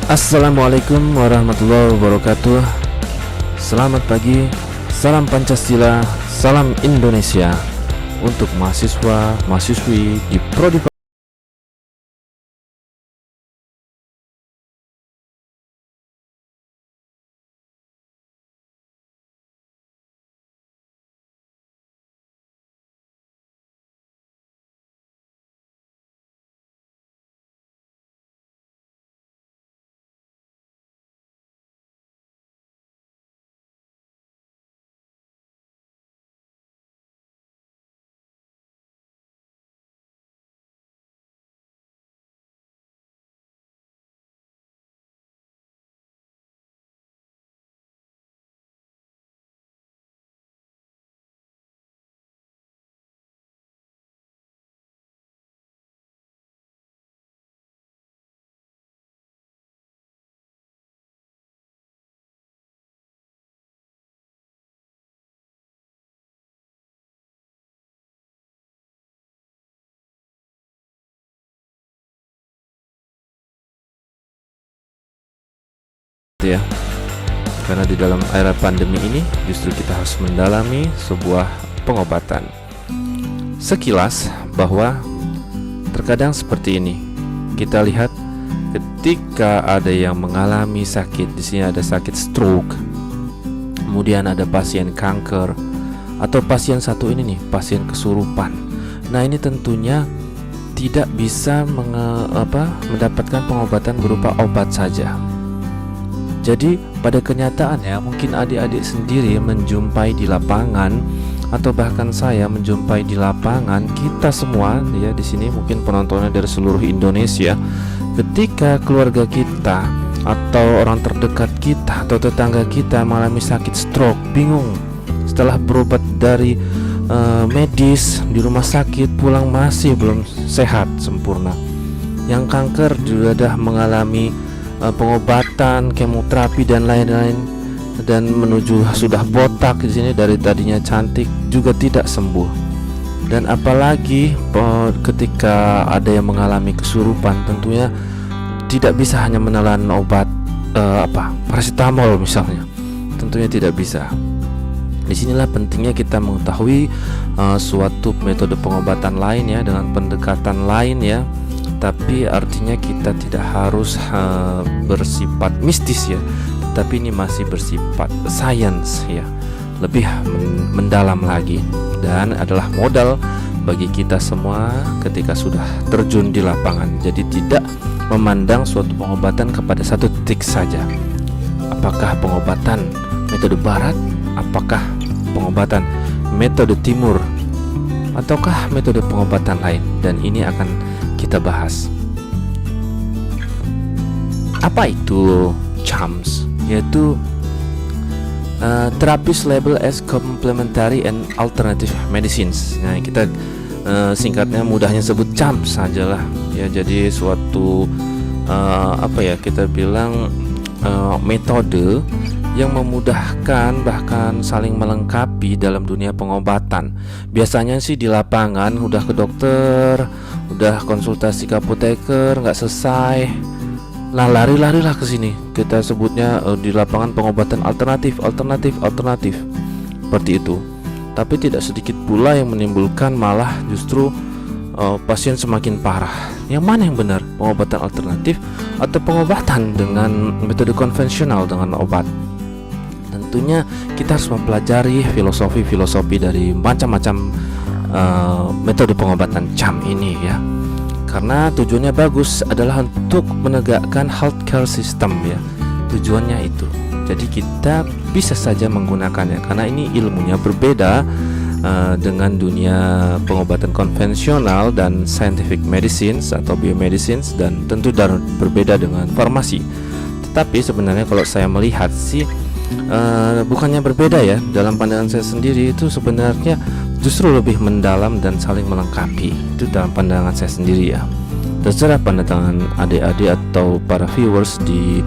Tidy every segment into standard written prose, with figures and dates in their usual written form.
Assalamualaikum warahmatullahi wabarakatuh. Selamat pagi, salam Pancasila, salam Indonesia untuk mahasiswa, mahasiswi di Prodi. Ya, karena di dalam era pandemi ini justru kita harus mendalami sebuah pengobatan. Sekilas bahwa terkadang seperti ini. Kita lihat ketika ada yang mengalami sakit, di sini ada sakit stroke, kemudian ada pasien kanker, atau pasien satu ini nih, pasien kesurupan. Nah, ini tentunya tidak bisa mendapatkan pengobatan berupa obat saja. Jadi pada kenyataannya mungkin adik-adik sendiri menjumpai di lapangan, atau bahkan saya menjumpai di lapangan, kita semua ya di sini mungkin penontonnya dari seluruh Indonesia, ketika keluarga kita atau orang terdekat kita atau tetangga kita mengalami sakit stroke, bingung setelah berobat dari medis di rumah sakit, pulang masih belum sehat sempurna. Yang kanker juga sudah mengalami pengobatan, kemoterapi dan lain-lain, dan menuju sudah botak di sini, dari tadinya cantik juga tidak sembuh. Dan apalagi ketika ada yang mengalami kesurupan, tentunya tidak bisa hanya menelan obat paracetamol misalnya, tentunya tidak bisa. Disinilah pentingnya kita mengetahui suatu metode pengobatan lain ya, dengan pendekatan lain ya. Tapi artinya kita tidak harus bersifat mistis ya, tapi ini masih bersifat science ya, lebih mendalam lagi, dan adalah modal bagi kita semua ketika sudah terjun di lapangan. Jadi tidak memandang suatu pengobatan kepada satu titik saja. Apakah pengobatan metode barat, apakah pengobatan metode timur, ataukah metode pengobatan lain, dan ini akan kita bahas. Apa itu CHAMS? Yaitu Therapies Labeled as Complementary and Alternative Medicines. Nah, kita singkatnya mudahnya sebut CHAMS sajalah ya. Jadi suatu kita bilang metode yang memudahkan, bahkan saling melengkapi dalam dunia pengobatan. Biasanya sih di lapangan udah ke dokter, udah konsultasi ke apoteker, nggak selesai, lah lari-larilah ke sini. Kita sebutnya di lapangan pengobatan alternatif seperti itu. Tapi tidak sedikit pula yang menimbulkan malah justru pasien semakin parah. Yang mana yang benar, pengobatan alternatif atau pengobatan dengan metode konvensional dengan obat? Tentunya kita harus mempelajari filosofi dari macam-macam metode pengobatan CHAM ini ya, karena tujuannya bagus, adalah untuk menegakkan healthcare system ya, tujuannya itu. Jadi kita bisa saja menggunakannya karena ini ilmunya berbeda dengan dunia pengobatan konvensional dan scientific medicines atau biomedicines, dan tentu berbeda dengan farmasi. Tetapi sebenarnya kalau saya melihat sih bukannya berbeda ya, dalam pandangan saya sendiri itu sebenarnya justru lebih mendalam dan saling melengkapi. Itu dalam pandangan saya sendiri ya. Terserah pandangan adik-adik atau para viewers di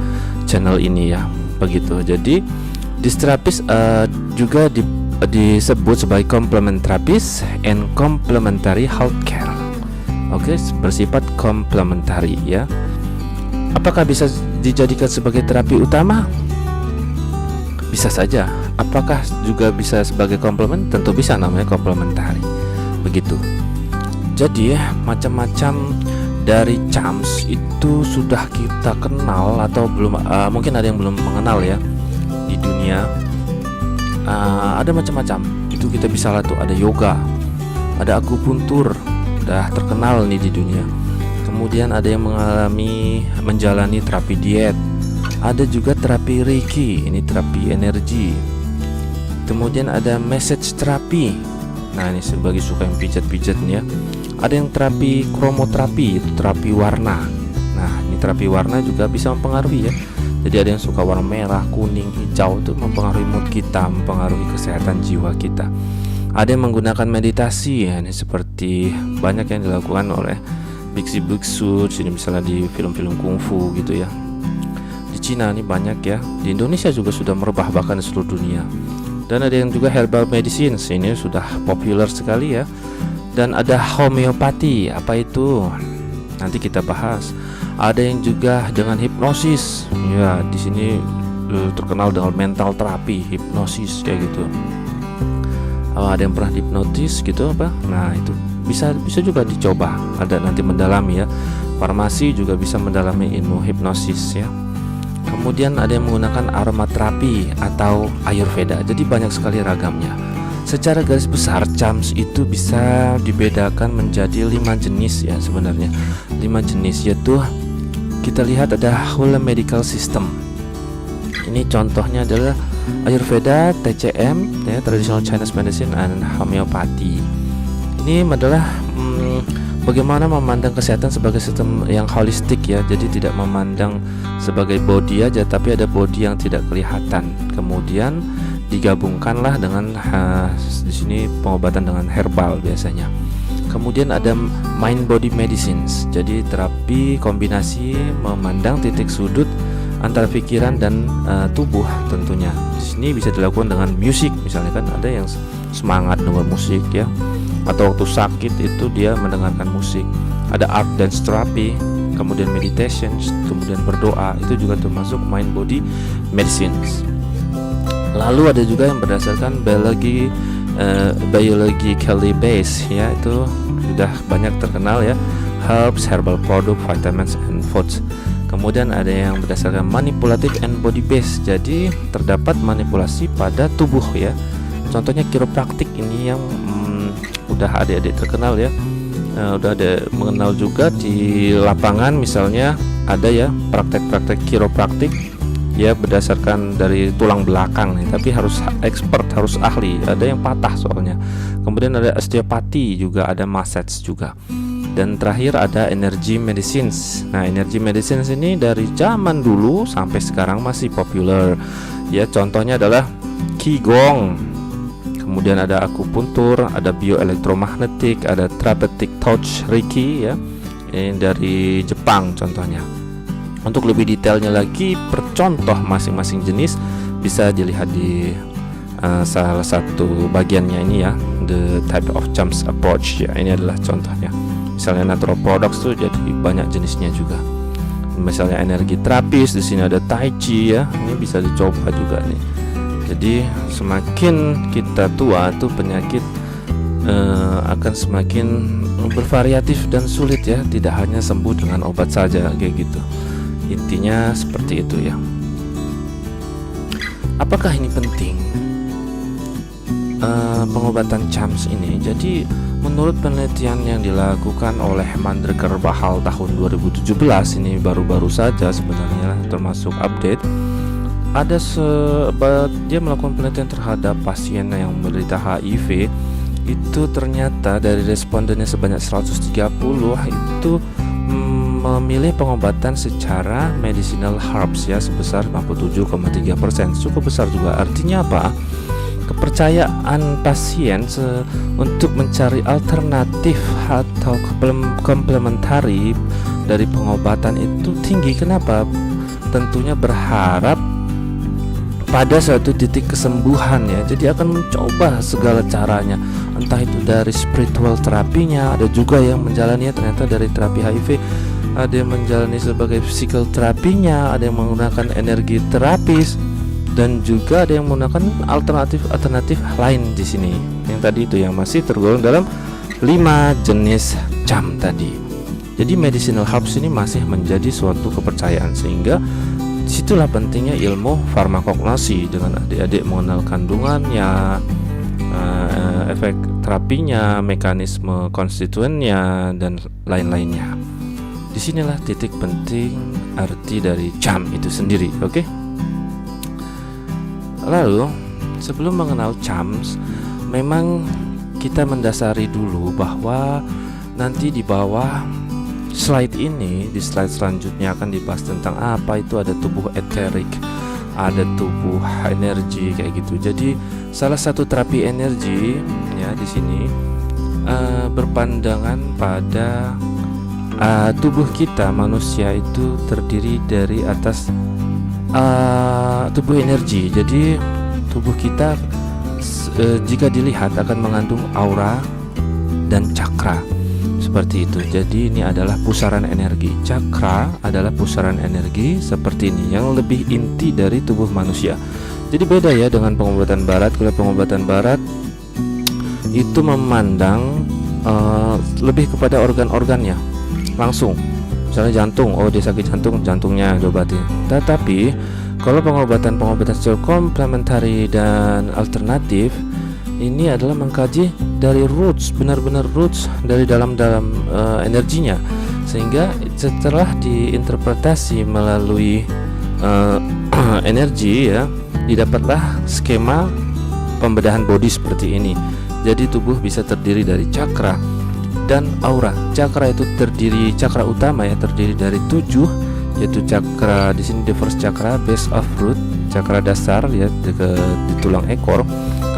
channel ini ya, begitu. Jadi therapies juga disebut sebagai complement therapies and complementary healthcare. Oke, bersifat komplementari ya. Apakah bisa dijadikan sebagai terapi utama? Bisa saja. Apakah juga bisa sebagai komplement? Tentu bisa, namanya komplementari. Begitu. Jadi macam-macam dari CHAMS itu sudah kita kenal atau belum, mungkin ada yang belum mengenal ya di dunia. Ada macam-macam. Itu kita bisa lihat tuh, ada yoga, ada akupuntur, udah terkenal nih di dunia. Kemudian ada yang menjalani terapi diet. Ada juga terapi Reiki, ini terapi energi. Kemudian ada message terapi. Nah, ini sebagai suka yang pijat-pijat nih ya. Ada yang terapi kromoterapi, itu terapi warna. Nah, ini terapi warna juga bisa mempengaruhi ya. Jadi ada yang suka warna merah, kuning, hijau, itu mempengaruhi mood kita, mempengaruhi kesehatan jiwa kita. Ada yang menggunakan meditasi ya, ini seperti banyak yang dilakukan oleh biksu-biksu, sini misalnya di film-film kungfu gitu ya. Di Cina ini banyak ya, di Indonesia juga sudah merebah bahkan di seluruh dunia. Dan ada yang juga herbal medicine, ini sudah populer sekali ya. Dan ada homeopati, apa itu? Nanti kita bahas. Ada yang juga dengan hipnosis, ya di sini terkenal dengan mental terapi, hipnosis kayak gitu. Ada yang pernah hipnotis gitu apa? Nah itu bisa juga dicoba. Ada nanti mendalami ya. Farmasi juga bisa mendalami ilmu hipnosis ya. Kemudian ada yang menggunakan aromaterapi atau Ayurveda. Jadi banyak sekali ragamnya. Secara garis besar CHAMS itu bisa dibedakan menjadi 5 jenis ya sebenarnya. 5 jenis, yaitu kita lihat ada whole medical system. Ini contohnya adalah Ayurveda, TCM ya, Traditional Chinese Medicine, dan homeopati. Ini adalah bagaimana memandang kesehatan sebagai sistem yang holistik ya. Jadi tidak memandang sebagai body aja, tapi ada body yang tidak kelihatan. Kemudian digabungkanlah dengan di sini pengobatan dengan herbal biasanya. Kemudian ada mind body medicines. Jadi terapi kombinasi memandang titik sudut antara pikiran dan tubuh tentunya. Di sini bisa dilakukan dengan musik, misalnya kan ada yang semangat dengar musik ya. Atau waktu sakit itu dia mendengarkan musik. Ada art dance therapy, kemudian meditation, kemudian berdoa, itu juga termasuk mind body medicines. Lalu ada juga yang berdasarkan biologically based ya, itu sudah banyak terkenal ya, herbs, herbal product, vitamins and foods. Kemudian ada yang berdasarkan manipulative and body based, jadi terdapat manipulasi pada tubuh ya. Contohnya kiropraktik ini yang udah adik-adik terkenal ya, udah ada mengenal juga di lapangan. Misalnya ada ya praktek-praktek kiropraktik ya berdasarkan dari tulang belakang nih, tapi harus expert, harus ahli. Ada yang patah soalnya. Kemudian ada osteopati juga, ada massage juga. Dan terakhir ada energy medicines. Nah, energy medicines ini dari zaman dulu sampai sekarang masih populer. Ya, contohnya adalah qigong. Kemudian ada akupuntur, ada bioelektromagnetik, ada therapeutic touch Reiki ya. Ini dari Jepang contohnya. Untuk lebih detailnya lagi, per contoh masing-masing jenis bisa dilihat di salah satu bagiannya ini ya, the type of CHAMS approach ya. Ini adalah contohnya. Misalnya natural products tuh jadi banyak jenisnya juga. Misalnya energi terapis, di sini ada tai chi ya. Ini bisa dicoba juga nih. Jadi semakin kita tua tuh penyakit akan semakin bervariatif dan sulit ya. Tidak hanya sembuh dengan obat saja kayak gitu. Intinya seperti itu ya. Apakah ini penting? Pengobatan CHAMS ini. Jadi menurut penelitian yang dilakukan oleh Mandreker Bahal tahun 2017, ini baru-baru saja sebenarnya, termasuk update. Ada dia melakukan penelitian terhadap pasien yang menderita HIV. Itu ternyata dari respondennya sebanyak 130 itu memilih pengobatan secara medicinal herbs ya sebesar 57,3%. Cukup besar juga. Artinya apa? Kepercayaan pasien untuk mencari alternatif atau komplementari dari pengobatan itu tinggi. Kenapa? Tentunya berharap pada suatu titik kesembuhan ya. Jadi akan mencoba segala caranya. Entah itu dari spiritual terapinya, ada juga yang menjalaninya ternyata dari terapi HIV ada yang menjalani sebagai psikoterapinya, ada yang menggunakan energi terapis, dan juga ada yang menggunakan alternatif lain di sini. Yang tadi itu yang masih tergolong dalam 5 jenis cam tadi. Jadi medicinal herbs ini masih menjadi suatu kepercayaan, sehingga disitulah pentingnya ilmu farmakognosi dengan adik-adik mengenal kandungannya, efek terapinya, mekanisme konstituennya, dan lain-lainnya. Disinilah titik penting arti dari cam itu sendiri. Oke. Lalu sebelum mengenal CHAMS, memang kita mendasari dulu bahwa nanti di bawah slide ini, di slide selanjutnya akan dibahas tentang apa itu ada tubuh eterik, ada tubuh energi kayak gitu. Jadi salah satu terapi energi ya di sini berpandangan pada tubuh kita manusia itu terdiri dari atas tubuh energi. Jadi tubuh kita jika dilihat akan mengandung aura dan cakra seperti itu. Jadi ini adalah pusaran energi. Cakra adalah pusaran energi seperti ini yang lebih inti dari tubuh manusia. Jadi beda ya dengan pengobatan barat. Kalau pengobatan barat itu memandang lebih kepada organ-organnya langsung. Misalnya jantung, oh dia sakit jantung, jantungnya diobati. Tetapi kalau pengobatan secara komplementari dan alternatif, ini adalah mengkaji dari roots, benar-benar roots dari dalam energinya, sehingga setelah diinterpretasi melalui energi ya, didapatlah skema pembedahan body seperti ini. Jadi tubuh bisa terdiri dari cakra dan aura. Cakra itu cakra utama ya, terdiri dari 7, yaitu cakra di sini the first cakra, base of root, cakra dasar ya dekat di tulang ekor.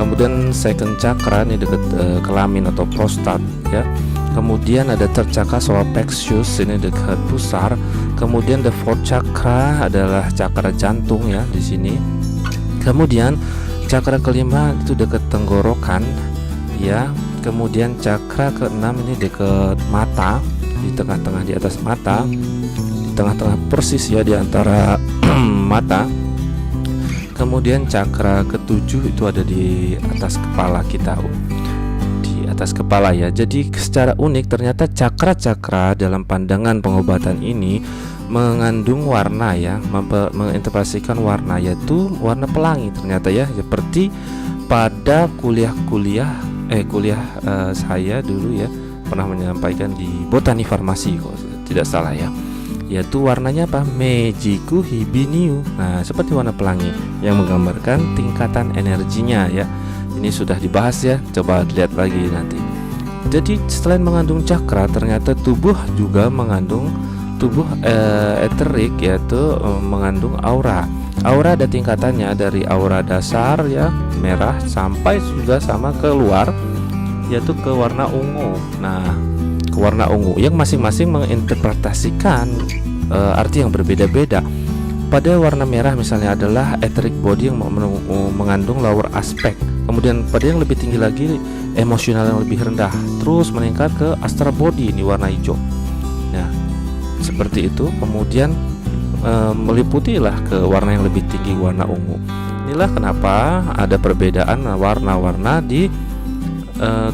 Kemudian second cakra ini dekat kelamin atau prostat ya. Kemudian ada third cakra solar plexus, ini dekat pusar. Kemudian the fourth cakra adalah cakra jantung ya di sini. Kemudian cakra kelima itu dekat tenggorokan ya. Kemudian cakra keenam ini dekat mata, di tengah-tengah di atas mata, di tengah-tengah persis ya di antara mata. Kemudian cakra ketujuh itu ada di atas kepala kita, di atas kepala ya. Jadi secara unik ternyata cakra-cakra dalam pandangan pengobatan ini mengandung warna ya, menginterpretasikan warna, yaitu warna pelangi ternyata ya. Seperti pada kuliah saya dulu ya pernah menyampaikan di botani farmasi kalau tidak salah ya, yaitu warnanya apa? Mejiku hibiniu. Nah, seperti warna pelangi yang menggambarkan tingkatan energinya ya. Ini sudah dibahas ya, coba lihat lagi nanti. Jadi selain mengandung cakra, ternyata tubuh juga mengandung tubuh eterik, yaitu mengandung aura. Aura ada tingkatannya, dari aura dasar ya merah sampai juga sama keluar, yaitu ke warna ungu. Nah, ke warna ungu yang masing-masing menginterpretasikan arti yang berbeda-beda. Pada warna merah misalnya adalah etheric body yang mengandung lower aspect. Kemudian pada yang lebih tinggi lagi emosional yang lebih rendah, terus meningkat ke astral body, ini warna hijau. Nah, seperti itu. Kemudian meliputilah ke warna yang lebih tinggi, warna ungu. Inilah kenapa ada perbedaan warna-warna di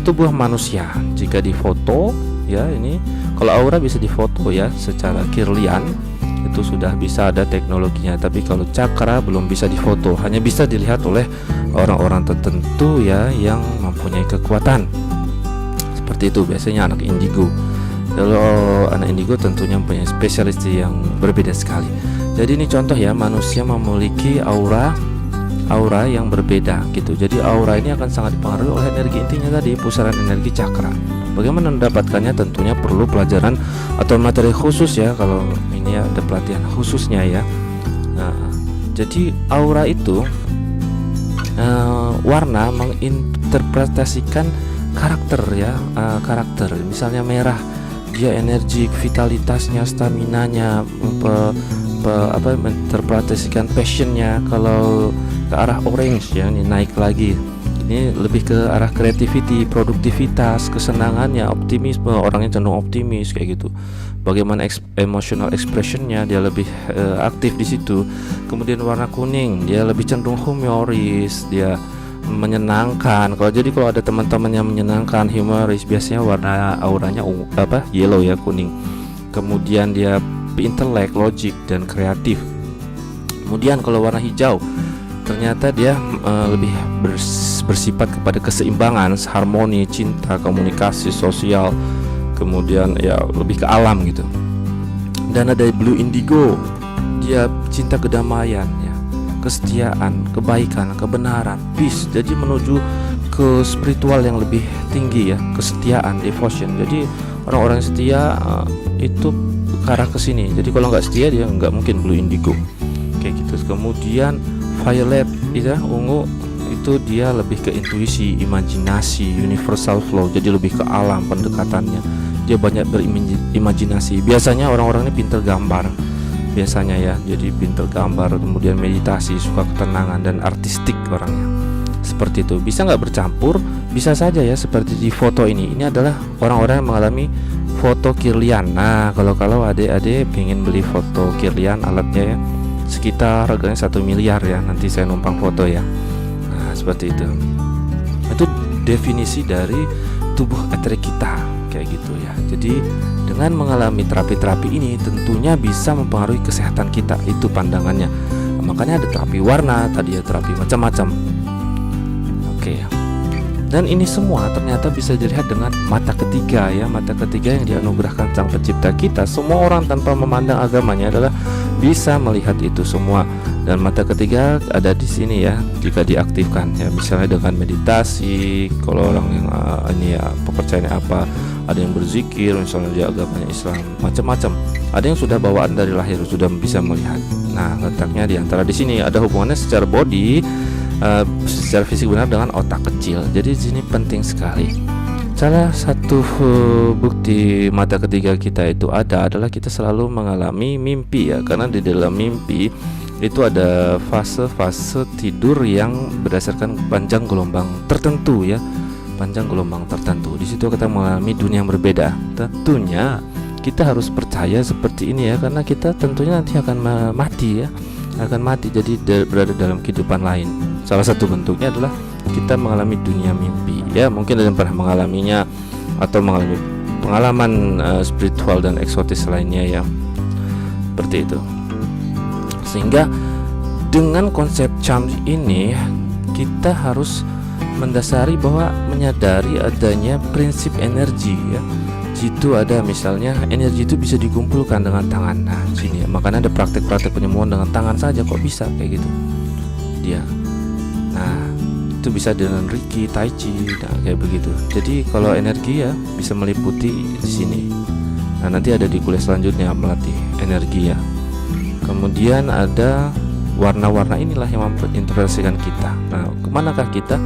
tubuh manusia. Jika difoto ya, ini kalau aura bisa difoto ya secara kirlian, itu sudah bisa ada teknologinya. Tapi kalau cakra belum bisa difoto, hanya bisa dilihat oleh orang-orang tertentu ya yang mempunyai kekuatan. Seperti itu biasanya anak indigo. Kalau anak indigo tentunya mempunyai spesialis yang berbeda sekali. Jadi ini contoh ya, manusia memiliki aura yang berbeda gitu. Jadi aura ini akan sangat dipengaruhi oleh energi intinya tadi, pusaran energi cakra. Bagaimana mendapatkannya? Tentunya perlu pelajaran atau materi khusus ya. Kalau ini ada pelatihan khususnya ya. Nah, jadi aura itu warna menginterpretasikan karakter ya, karakter. Misalnya merah, dia energi, vitalitasnya, staminanya, menginterpretasikan passionnya. Kalau ke arah orange ya, ini naik lagi, Ini lebih ke arah creativity, produktivitas, kesenangannya, optimisme, orangnya cenderung optimis kayak gitu. Bagaimana emotional expressionnya, dia lebih aktif di situ. Kemudian warna kuning, dia lebih cenderung humoris, dia menyenangkan. Kalau ada teman-teman yang menyenangkan, humoris, biasanya warna auranya yellow ya, kuning. Kemudian dia intelek, logik, dan kreatif. Kemudian kalau warna hijau, ternyata dia lebih bersifat kepada keseimbangan, harmoni, cinta, komunikasi, sosial. Kemudian ya lebih ke alam gitu. Dan ada blue indigo, dia cinta kedamaian ya, kesetiaan, kebaikan, kebenaran, peace. Jadi menuju ke spiritual yang lebih tinggi ya, kesetiaan, devotion. Jadi orang-orang setia itu ke arah kesini. Jadi kalau nggak setia, dia nggak mungkin blue indigo kayak gitu. Kemudian violet itu ungu, itu dia lebih ke intuisi, imajinasi, universal flow. Jadi lebih ke alam pendekatannya. Dia banyak berimajinasi. Biasanya orang-orang ini pintar gambar. Biasanya ya, jadi pintar gambar, kemudian meditasi, suka ketenangan dan artistik orangnya. Seperti itu. Bisa nggak bercampur? Bisa saja ya, seperti di foto ini. Ini adalah orang-orang yang mengalami foto Kirlian. Nah, kalau adik-adik pengen beli foto Kirlian, alatnya ya sekitar harganya 1 miliar ya. Nanti saya numpang foto ya. Nah, seperti itu. Itu definisi dari tubuh eterik kita kayak gitu ya. Jadi dengan mengalami terapi-terapi ini tentunya bisa mempengaruhi kesehatan kita, itu pandangannya. Makanya ada terapi warna, tadi ya terapi macam-macam. Oke. Dan ini semua ternyata bisa dilihat dengan mata ketiga ya, mata ketiga yang dianugerahkan Sang Pencipta kita. Semua orang tanpa memandang agamanya adalah bisa melihat itu semua. Dan mata ketiga ada di sini ya, jika diaktifkan ya, misalnya dengan meditasi. Kalau orang yang ini ya kepercayaannya apa, ada yang berzikir, misalnya dia agamanya Islam, macam-macam. Ada yang sudah bawaan dari lahir, sudah bisa melihat. Nah, letaknya di antara di sini ada hubungannya secara body, secara fisik benar dengan otak kecil. Jadi di sini penting sekali. Salah satu bukti mata ketiga kita itu adalah kita selalu mengalami mimpi ya, karena di dalam mimpi itu ada fase-fase tidur yang berdasarkan panjang gelombang tertentu ya, panjang gelombang tertentu. Di situ kita mengalami dunia yang berbeda. Tentunya kita harus percaya seperti ini ya, karena kita tentunya nanti akan mati ya, akan mati. Jadi berada dalam kehidupan lain. Salah satu bentuknya adalah kita mengalami dunia mimpi ya. Mungkin ada yang pernah mengalaminya atau mengalami pengalaman spiritual dan eksotis lainnya ya, seperti itu. Sehingga dengan konsep charm ini kita harus mendasari bahwa menyadari adanya prinsip energi ya. Situ ada misalnya energi itu bisa dikumpulkan dengan tangan. Nah sini ya, makanya ada praktek-praktek penyembuhan dengan tangan saja kok bisa kayak gitu dia. Nah itu bisa dengan Reiki, Tai Chi, nah, kayak begitu. Jadi kalau energi ya bisa meliputi di sini. Nah nanti ada di kuliah selanjutnya melatih energi ya. Kemudian ada warna-warna inilah yang menginterpretasikan kita. Nah kemanakah kita?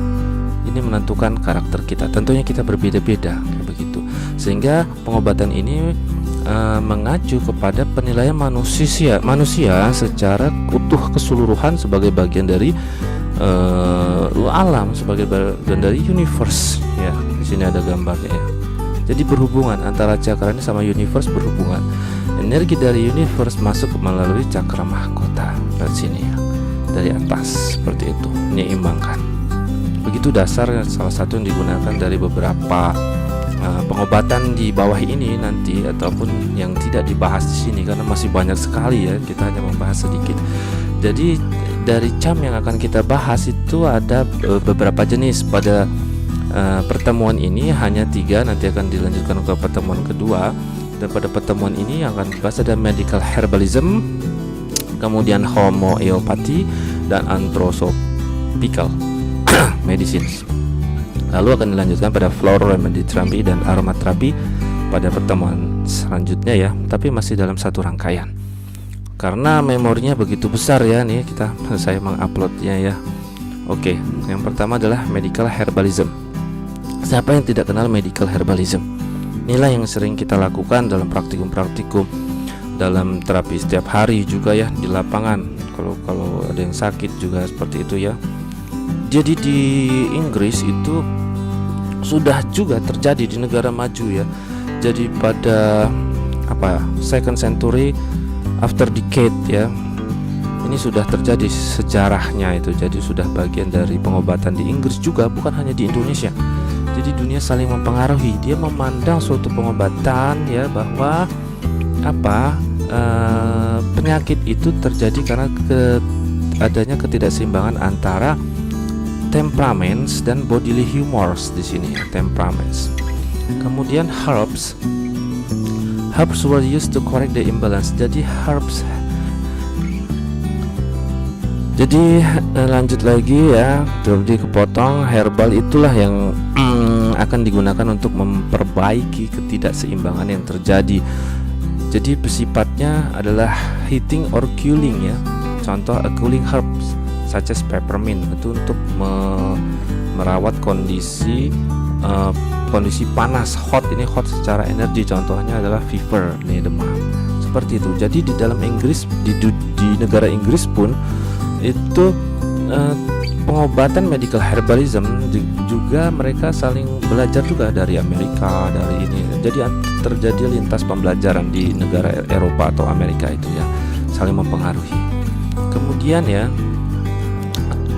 Ini menentukan karakter kita. Tentunya kita berbeda-beda kayak begitu. Sehingga pengobatan ini mengacu kepada penilaian manusia secara utuh keseluruhan sebagai bagian dari alam, sebagai bagian dari universe ya. Di sini ada gambarnya ya. Jadi berhubungan antara cakra ini sama universe, berhubungan. Energi dari universe masuk melalui cakra mahkota dari sini ya, dari atas seperti itu, menyeimbangkan. Begitu dasar salah satu yang digunakan dari beberapa pengobatan di bawah ini nanti, ataupun yang tidak dibahas di sini karena masih banyak sekali ya, kita hanya membahas sedikit. Jadi dari charm yang akan kita bahas itu ada beberapa jenis. Pada pertemuan ini hanya 3, nanti akan dilanjutkan ke pertemuan kedua. Dan pada pertemuan ini yang akan dibahas ada medical herbalism, kemudian homeopathy, dan anthroposophical medicine. Lalu akan dilanjutkan pada floral remedy therapy dan aromaterapi pada pertemuan selanjutnya ya, tapi masih dalam satu rangkaian. Karena memorinya begitu besar ya, nih saya menguploadnya ya. Oke, yang pertama adalah medical herbalism. Siapa yang tidak kenal medical herbalism? Inilah yang sering kita lakukan dalam praktikum-praktikum, dalam terapi setiap hari juga ya, di lapangan. Kalau ada yang sakit juga seperti itu ya. Jadi di Inggris itu sudah juga terjadi di negara maju ya. Jadi pada second century after decade ya, ini sudah terjadi sejarahnya itu. Jadi sudah bagian dari pengobatan di Inggris juga, bukan hanya di Indonesia. Jadi dunia saling mempengaruhi. Dia memandang suatu pengobatan ya bahwa penyakit itu terjadi karena adanya ketidakseimbangan antara temperaments dan bodily humors di sini, temperaments. Kemudian herbs were used to correct the imbalance. Jadi lanjut lagi ya, jadi kepotong. Herbal itulah yang akan digunakan untuk memperbaiki ketidakseimbangan yang terjadi. Jadi sifatnya adalah heating or cooling ya. Contoh cooling herbs such as peppermint itu untuk merawat kondisi panas, hot secara energi. Contohnya adalah fever, demam. Seperti itu. Jadi di dalam Inggris, di negara Inggris pun itu pengobatan medical herbalism juga mereka saling belajar juga dari Amerika, dari ini. Jadi terjadi lintas pembelajaran di negara Eropa atau Amerika itu ya, saling mempengaruhi. Kemudian ya,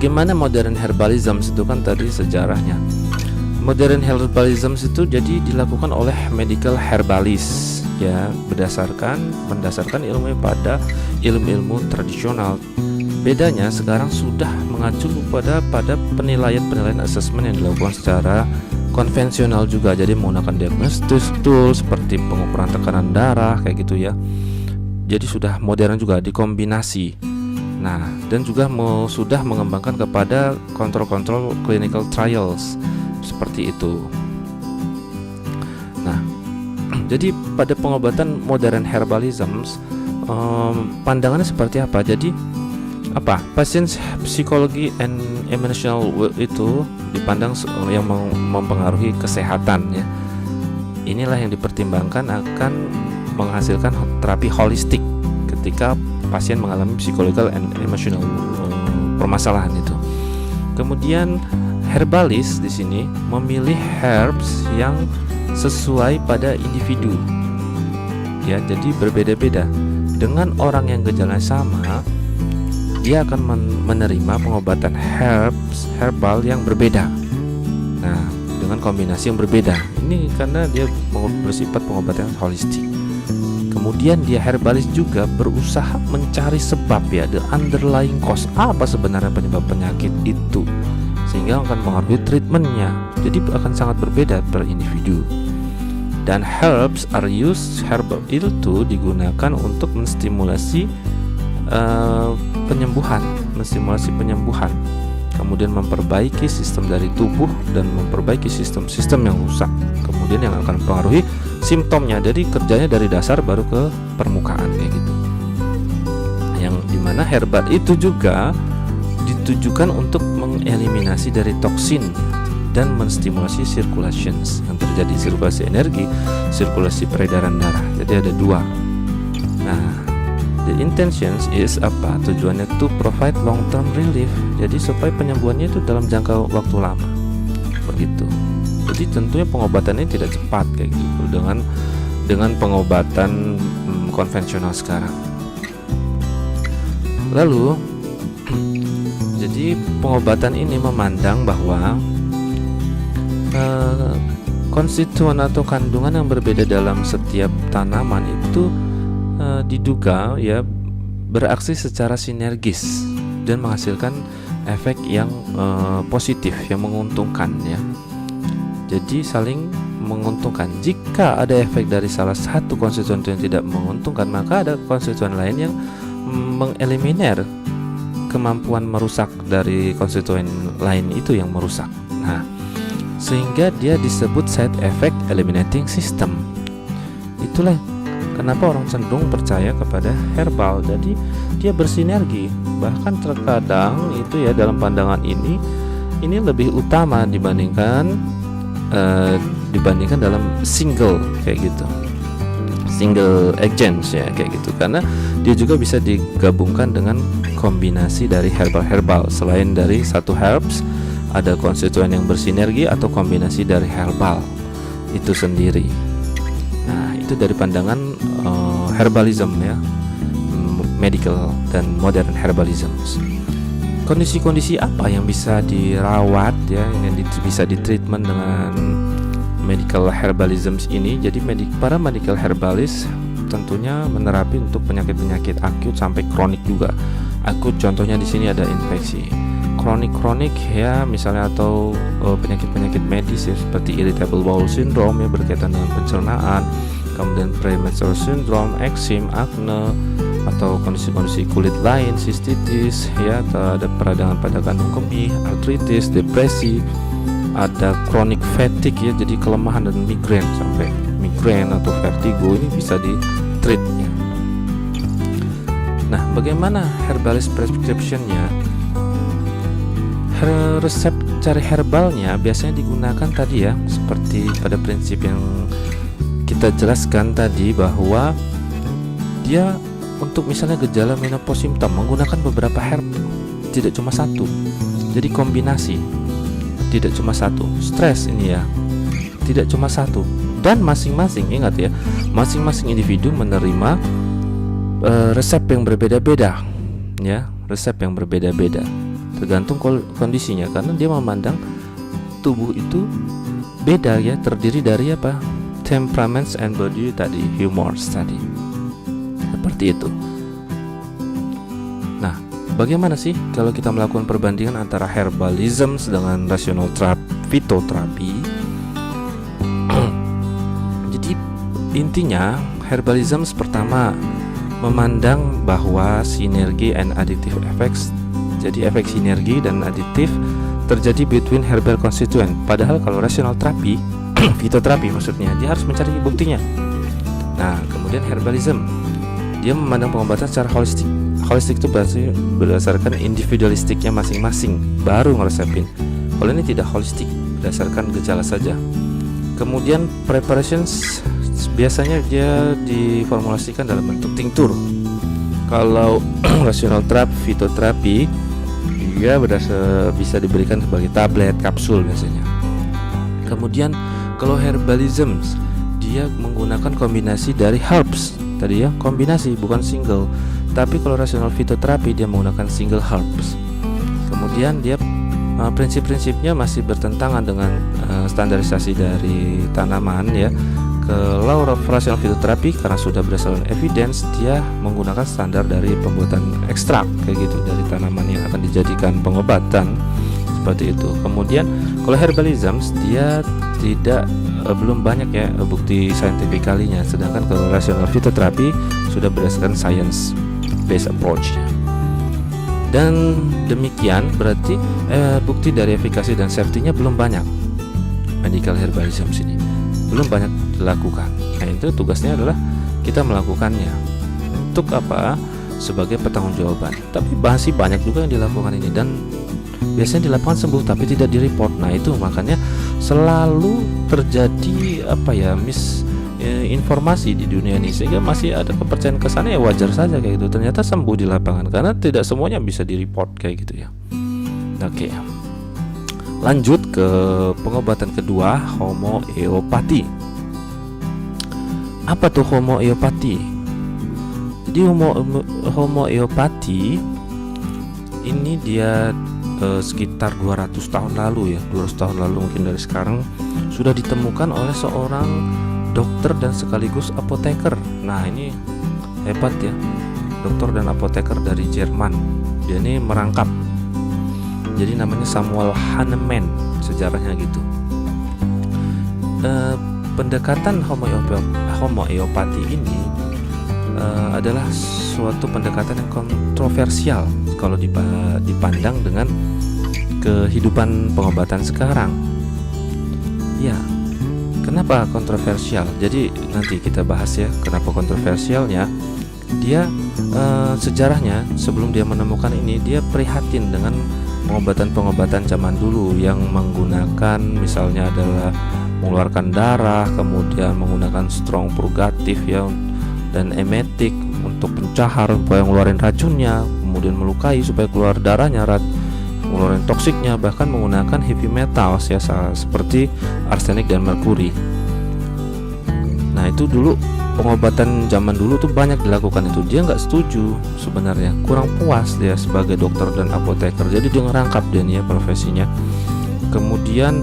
gimana modern herbalism itu kan tadi sejarahnya. Modern herbalism itu jadi dilakukan oleh medical herbalist ya, mendasarkan ilmu pada ilmu-ilmu tradisional. Bedanya sekarang sudah mengacu pada penilaian asesmen yang dilakukan secara konvensional juga. Jadi menggunakan diagnostic tool seperti pengukuran tekanan darah kayak gitu ya. Jadi sudah modern juga dikombinasi. Nah, dan juga sudah mengembangkan kepada kontrol clinical trials seperti itu. Nah, jadi pada pengobatan modern herbalism pandangannya seperti apa? Jadi pasien psikologi and emotional itu dipandang yang mempengaruhi kesehatan ya. Inilah yang dipertimbangkan akan menghasilkan terapi holistik ketika pasien mengalami psychological and emotional permasalahan itu. Kemudian herbalis di sini memilih herbs yang sesuai pada individu. Ya, jadi berbeda-beda. Dengan orang yang gejalanya sama, dia akan menerima pengobatan herbal yang berbeda. Nah, dengan kombinasi yang berbeda. Ini karena dia bersifat pengobatan holistik. Kemudian dia herbalis juga berusaha mencari sebab ya, the underlying cause, apa sebenarnya penyebab penyakit itu, sehingga akan mempengaruhi treatmentnya. Jadi akan sangat berbeda per individu. Dan herbal itu digunakan untuk menstimulasi penyembuhan, kemudian memperbaiki sistem dari tubuh dan memperbaiki sistem-sistem yang rusak, kemudian yang akan mempengaruhi simptomnya. Jadi kerjanya dari dasar baru ke permukaan kayak gitu. Yang dimana herbal itu juga ditujukan untuk mengeliminasi dari toksin dan menstimulasi circulations yang terjadi, sirkulasi energi, sirkulasi peredaran darah. Jadi ada dua. Nah, the intentions is apa? Tujuannya to provide long term relief. Jadi supaya penyembuhannya itu dalam jangka waktu lama. Begitu. Jadi tentunya pengobatannya tidak cepat kayak gitu dengan pengobatan konvensional sekarang. Lalu jadi pengobatan ini memandang bahwa konstituen atau kandungan yang berbeda dalam setiap tanaman itu diduga ya beraksi secara sinergis dan menghasilkan efek yang positif, yang menguntungkan ya. Jadi saling menguntungkan. Jika ada efek dari salah satu konstituen yang tidak menguntungkan, maka ada konstituen lain yang mengeliminir kemampuan merusak dari konstituen lain itu yang merusak. Nah, sehingga dia disebut side effect eliminating system. Itulah kenapa orang cenderung percaya kepada herbal. Jadi dia bersinergi. Bahkan terkadang itu ya dalam pandangan ini lebih utama dibandingkan dalam single kayak gitu, single agents ya kayak gitu, karena dia juga bisa digabungkan dengan kombinasi dari herbal. Selain dari satu herbs, ada konstituen yang bersinergi atau kombinasi dari herbal itu sendiri. Nah, itu dari pandangan herbalism ya, medical dan modern herbalism. Kondisi-kondisi apa yang bisa dirawat ya, yang bisa ditreatment dengan medical herbalism ini? Jadi para medical herbalist tentunya menerapi untuk penyakit-penyakit akut sampai kronik juga. Akut contohnya di sini ada infeksi. Kronik ya misalnya atau penyakit-penyakit medis ya, seperti irritable bowel syndrome ya, berkaitan dengan pencernaan, kemudian premenstrual syndrome, eksim, akne, atau kondisi-kondisi kulit lain, sistitis ya, atau ada peradangan pada kandung kemih, artritis, depresi, ada chronic fatigue ya, jadi kelemahan dan migrain, sampai migrain atau vertigo ini bisa di-treat ya. Nah, bagaimana herbalist prescription-nya? Resep cari herbalnya biasanya digunakan tadi ya, seperti pada prinsip yang kita jelaskan tadi, bahwa dia untuk misalnya gejala menopause simptom menggunakan beberapa herb, tidak cuma satu. Jadi kombinasi, tidak cuma satu. Stres ini ya, tidak cuma satu. Dan masing-masing, ingat ya, masing-masing individu menerima resep yang berbeda-beda ya, resep yang berbeda-beda tergantung kondisinya, karena dia memandang tubuh itu beda ya, terdiri dari apa? Temperaments and body tadi, humors tadi. Seperti itu. Nah, bagaimana sih kalau kita melakukan perbandingan antara herbalism dengan rational fitoterapi? Jadi intinya herbalism pertama memandang bahwa sinergi and additive effects, jadi efek sinergi dan aditif terjadi between herbal constituent. Padahal kalau rational terapi, fitoterapi maksudnya, dia harus mencari buktinya. Nah, kemudian herbalism, dia memandang pengobatan secara holistik. Holistik itu berarti berdasarkan individualistiknya masing-masing, baru ngeresepin. Kalau ini tidak holistik, berdasarkan gejala saja. Kemudian preparations biasanya dia diformulasikan dalam bentuk tinctur. Kalau rational terapi, fitoterapi, dia bisa diberikan sebagai tablet, kapsul biasanya. Kemudian kalau herbalism, dia menggunakan kombinasi dari herbs tadi ya, kombinasi bukan single. Tapi kalau rational fitoterapi dia menggunakan single herbs. Kemudian dia prinsip-prinsipnya masih bertentangan dengan standarisasi dari tanaman ya. Kalau rational fitoterapi karena sudah berdasarkan evidence, dia menggunakan standar dari pembuatan ekstrak kayak gitu dari tanaman yang akan dijadikan pengobatan, seperti itu. Kemudian kalau herbalism dia tidak belum banyak ya bukti scientifically-nya, sedangkan kalau rational fitoterapi sudah berdasarkan science based approach-nya. Dan demikian berarti bukti dari efikasi dan safety-nya belum banyak. Medical herbalism sini belum banyak dilakukan. Nah, itu tugasnya adalah kita melakukannya. Untuk apa? Sebagai pertanggungjawaban. Tapi masih banyak juga yang dilakukan ini, dan biasanya di lapangan sembuh tapi tidak direport. Nah, itu makanya selalu terjadi informasi di dunia ini, sehingga masih ada kepercayaan kesana ya, wajar saja kayak gitu. Ternyata sembuh di lapangan karena tidak semuanya bisa direport kayak gitu ya. Oke. Lanjut ke pengobatan kedua, homeopati. Apa tuh homeopati? Jadi homeopati ini dia sekitar 200 tahun lalu ya, 200 tahun lalu mungkin dari sekarang, sudah ditemukan oleh seorang dokter dan sekaligus apoteker. Nah, ini hebat ya, dokter dan apoteker dari Jerman. Dia ini merangkap. Jadi namanya Samuel Hahnemann, sejarahnya gitu. Pendekatan homeopati ini adalah suatu pendekatan yang kontroversial kalau dipandang dengan kehidupan pengobatan sekarang. Ya, kenapa kontroversial? Jadi nanti kita bahas ya kenapa kontroversialnya. Dia sejarahnya sebelum dia menemukan ini, dia prihatin dengan pengobatan-pengobatan zaman dulu yang menggunakan misalnya adalah mengeluarkan darah, kemudian menggunakan strong purgatif ya, dan emetik untuk pencahar supaya ngeluarin racunnya, kemudian melukai supaya keluar darahnya, mengeluarkan toksiknya, bahkan menggunakan heavy metals ya, seperti arsenik dan merkuri. Nah itu dulu pengobatan zaman dulu tuh banyak dilakukan itu. Dia nggak setuju sebenarnya, kurang puas dia sebagai dokter dan apoteker, jadi dia ngerangkap dia nih ya profesinya. Kemudian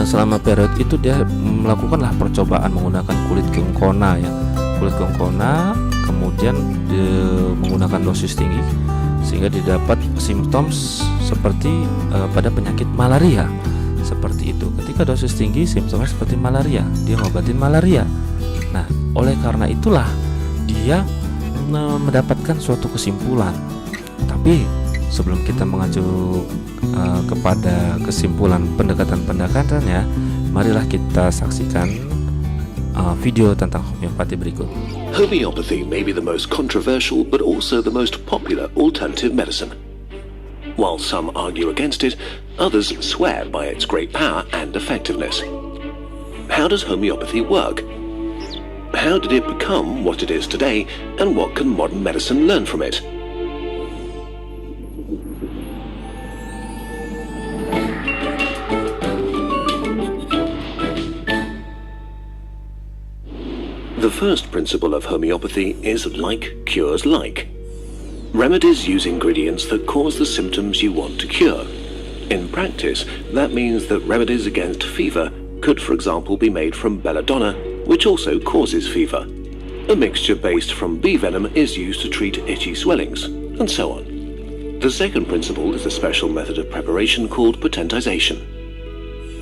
selama periode itu dia melakukanlah percobaan menggunakan kulit gengkona ya, kulit gengkona, kemudian menggunakan dosis tinggi sehingga didapat simptoms seperti pada penyakit malaria. Seperti itu, ketika dosis tinggi simptomnya seperti malaria, dia ngobatin malaria. Nah, oleh karena itulah dia mendapatkan suatu kesimpulan. Tapi sebelum kita mengacu kepada kesimpulan pendekatan-pendekatannya, marilah kita saksikan video tentang homeopati berikut. Homeopathy may be the most controversial but also the most popular alternative medicine. While some argue against it, others swear by its great power and effectiveness. How does homeopathy work? How did it become what it is today, and what can modern medicine learn from it? The first principle of homeopathy is like cures like. Remedies use ingredients that cause the symptoms you want to cure. In practice, that means that remedies against fever could, for example, be made from belladonna, which also causes fever. A mixture based from bee venom is used to treat itchy swellings, and so on. The second principle is a special method of preparation called potentization.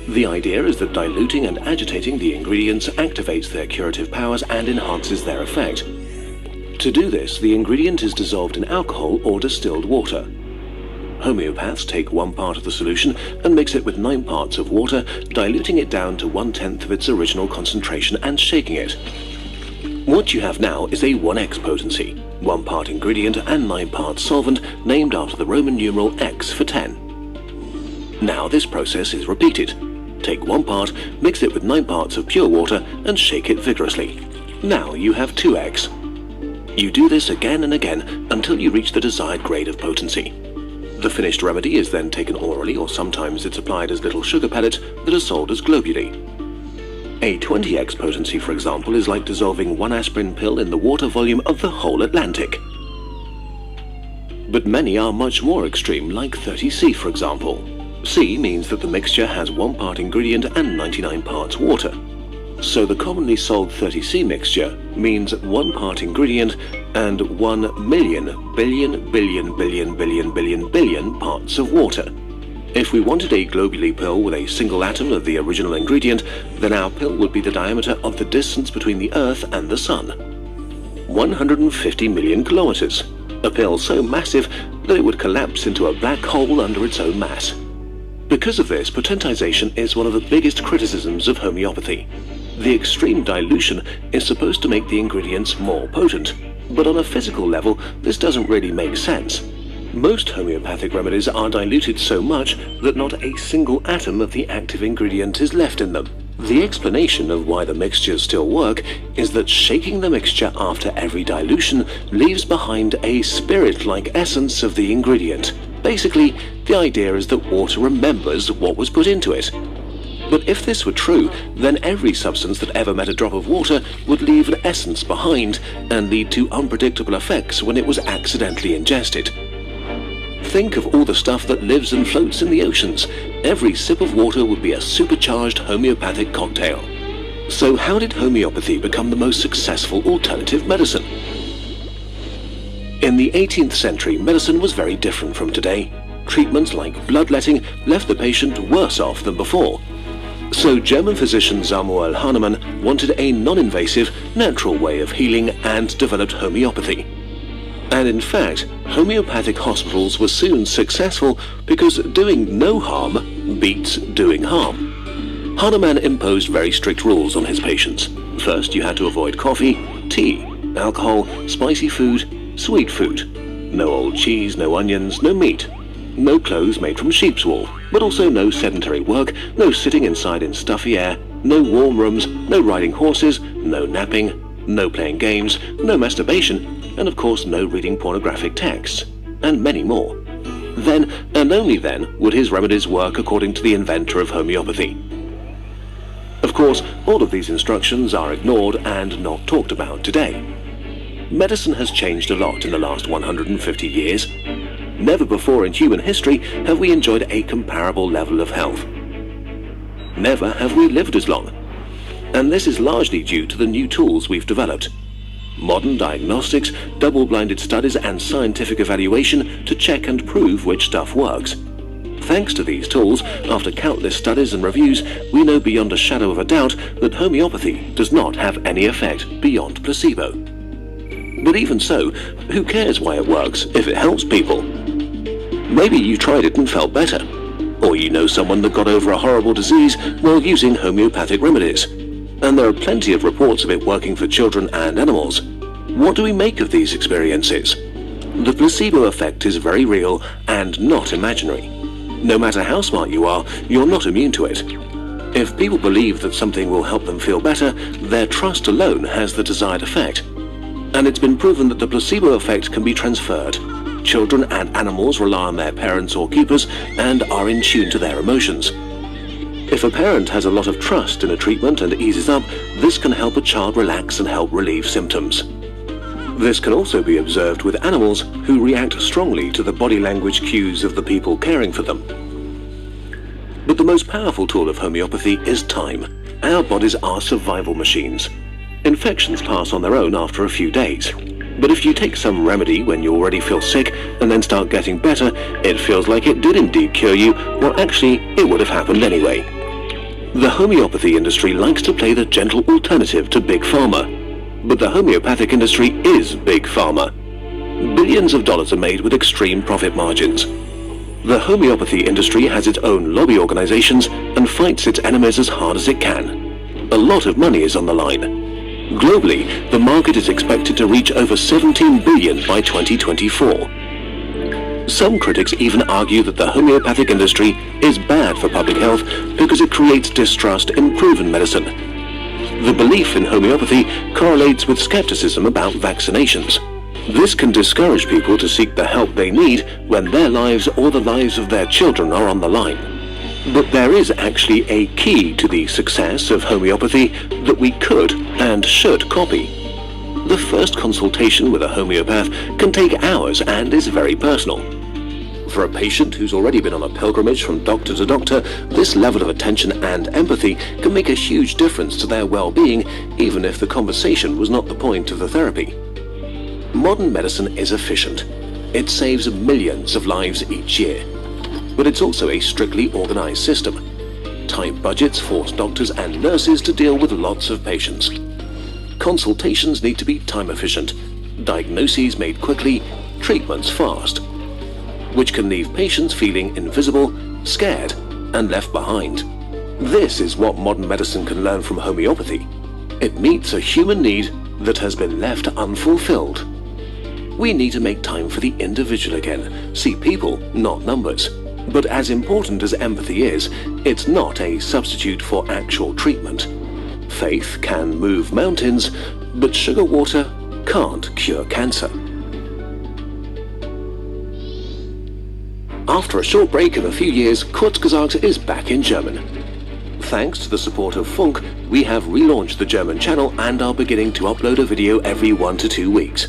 The idea is that diluting and agitating the ingredients activates their curative powers and enhances their effect. To do this, the ingredient is dissolved in alcohol or distilled water. Homeopaths take 1 part of the solution and mix it with 9 parts of water, diluting it down to 1/10 of its original concentration and shaking it. What you have now is a 1x potency, 1 part ingredient and 9 parts solvent, named after the Roman numeral X for 10. Now this process is repeated. Take 1 part, mix it with 9 parts of pure water and shake it vigorously. Now you have 2x. You do this again and again until you reach the desired grade of potency. The finished remedy is then taken orally, or sometimes it's applied as little sugar pellets that are sold as globuli. A 20x potency, for example, is like dissolving 1 aspirin pill in the water volume of the whole Atlantic. But many are much more extreme, like 30C, for example. C means that the mixture has 1 part ingredient and 99 parts water. So the commonly sold 30C mixture means 1 part ingredient and 1 million billion parts of water. If we wanted a globuli pill with a single atom of the original ingredient, then our pill would be the diameter of the distance between the Earth and the Sun. 150 million kilometers. A pill so massive that it would collapse into a black hole under its own mass. Because of this, potentization is one of the biggest criticisms of homeopathy. The extreme dilution is supposed to make the ingredients more potent, but on a physical level, this doesn't really make sense. Most homeopathic remedies are diluted so much that not a single atom of the active ingredient is left in them. The explanation of why the mixtures still work is that shaking the mixture after every dilution leaves behind a spirit-like essence of the ingredient. Basically, the idea is that water remembers what was put into it. But if this were true, then every substance that ever met a drop of water would leave an essence behind and lead to unpredictable effects when it was accidentally ingested. Think of all the stuff that lives and floats in the oceans. Every sip of water would be a supercharged homeopathic cocktail. So how did homeopathy become the most successful alternative medicine? In the 18th century, medicine was very different from today. Treatments like bloodletting left the patient worse off than before. So German physician Samuel Hahnemann wanted a non-invasive, natural way of healing and developed homeopathy. And in fact, homeopathic hospitals were soon successful because doing no harm beats doing harm. Hahnemann imposed very strict rules on his patients. First, you had to avoid coffee, tea, alcohol, spicy food, sweet food. No old cheese, no onions, no meat. No clothes made from sheep's wool, but also no sedentary work, no sitting inside in stuffy air, no warm rooms, no riding horses, no napping, no playing games, no masturbation, and of course no reading pornographic texts, and many more. then and only then would his remedies work according to the inventor of homeopathy. Of course, all of these instructions are ignored and not talked about today. Medicine has changed a lot in the last 150 years. Never before in human history have we enjoyed a comparable level of health. Never have we lived as long. And this is largely due to the new tools we've developed. Modern diagnostics, double-blinded studies and scientific evaluation to check and prove which stuff works. Thanks to these tools, after countless studies and reviews, we know beyond a shadow of a doubt that homeopathy does not have any effect beyond placebo. But even so, who cares why it works if it helps people? Maybe you tried it and felt better. Or you know someone that got over a horrible disease while using homeopathic remedies. And there are plenty of reports of it working for children and animals. What do we make of these experiences? The placebo effect is very real and not imaginary. No matter how smart you are, you're not immune to it. If people believe that something will help them feel better, their trust alone has the desired effect. And it's been proven that the placebo effect can be transferred. Children and animals rely on their parents or keepers and are in tune to their emotions. If a parent has a lot of trust in a treatment and eases up, this can help a child relax and help relieve symptoms. This can also be observed with animals who react strongly to the body language cues of the people caring for them. But the most powerful tool of homeopathy is time. Our bodies are survival machines. Infections pass on their own after a few days. But if you take some remedy when you already feel sick and then start getting better, it feels like it did indeed cure you, or actually it would have happened anyway. The homeopathy industry likes to play the gentle alternative to Big Pharma. But the homeopathic industry is Big Pharma. Billions of dollars are made with extreme profit margins. The homeopathy industry has its own lobby organizations and fights its enemies as hard as it can. A lot of money is on the line. Globally, the market is expected to reach over $17 billion by 2024. Some critics even argue that the homeopathic industry is bad for public health because it creates distrust in proven medicine. The belief in homeopathy correlates with skepticism about vaccinations. This can discourage people to seek the help they need when their lives or the lives of their children are on the line. But there is actually a key to the success of homeopathy that we could and should copy. The first consultation with a homeopath can take hours and is very personal. For a patient who's already been on a pilgrimage from doctor to doctor, this level of attention and empathy can make a huge difference to their well-being, even if the conversation was not the point of the therapy. Modern medicine is efficient. It saves millions of lives each year. But it's also a strictly organized system. Tight budgets force doctors and nurses to deal with lots of patients. Consultations need to be time efficient, diagnoses made quickly, treatments fast, which can leave patients feeling invisible, scared, and left behind. This is what modern medicine can learn from homeopathy. It meets a human need that has been left unfulfilled. We need to make time for the individual again, see people, not numbers. But as important as empathy is, it's not a substitute for actual treatment. Faith can move mountains, but sugar water can't cure cancer. After a short break of a few years, Kurzgesagt is back in German. Thanks to the support of Funk, we have relaunched the German channel and are beginning to upload a video every 1 to 2 weeks.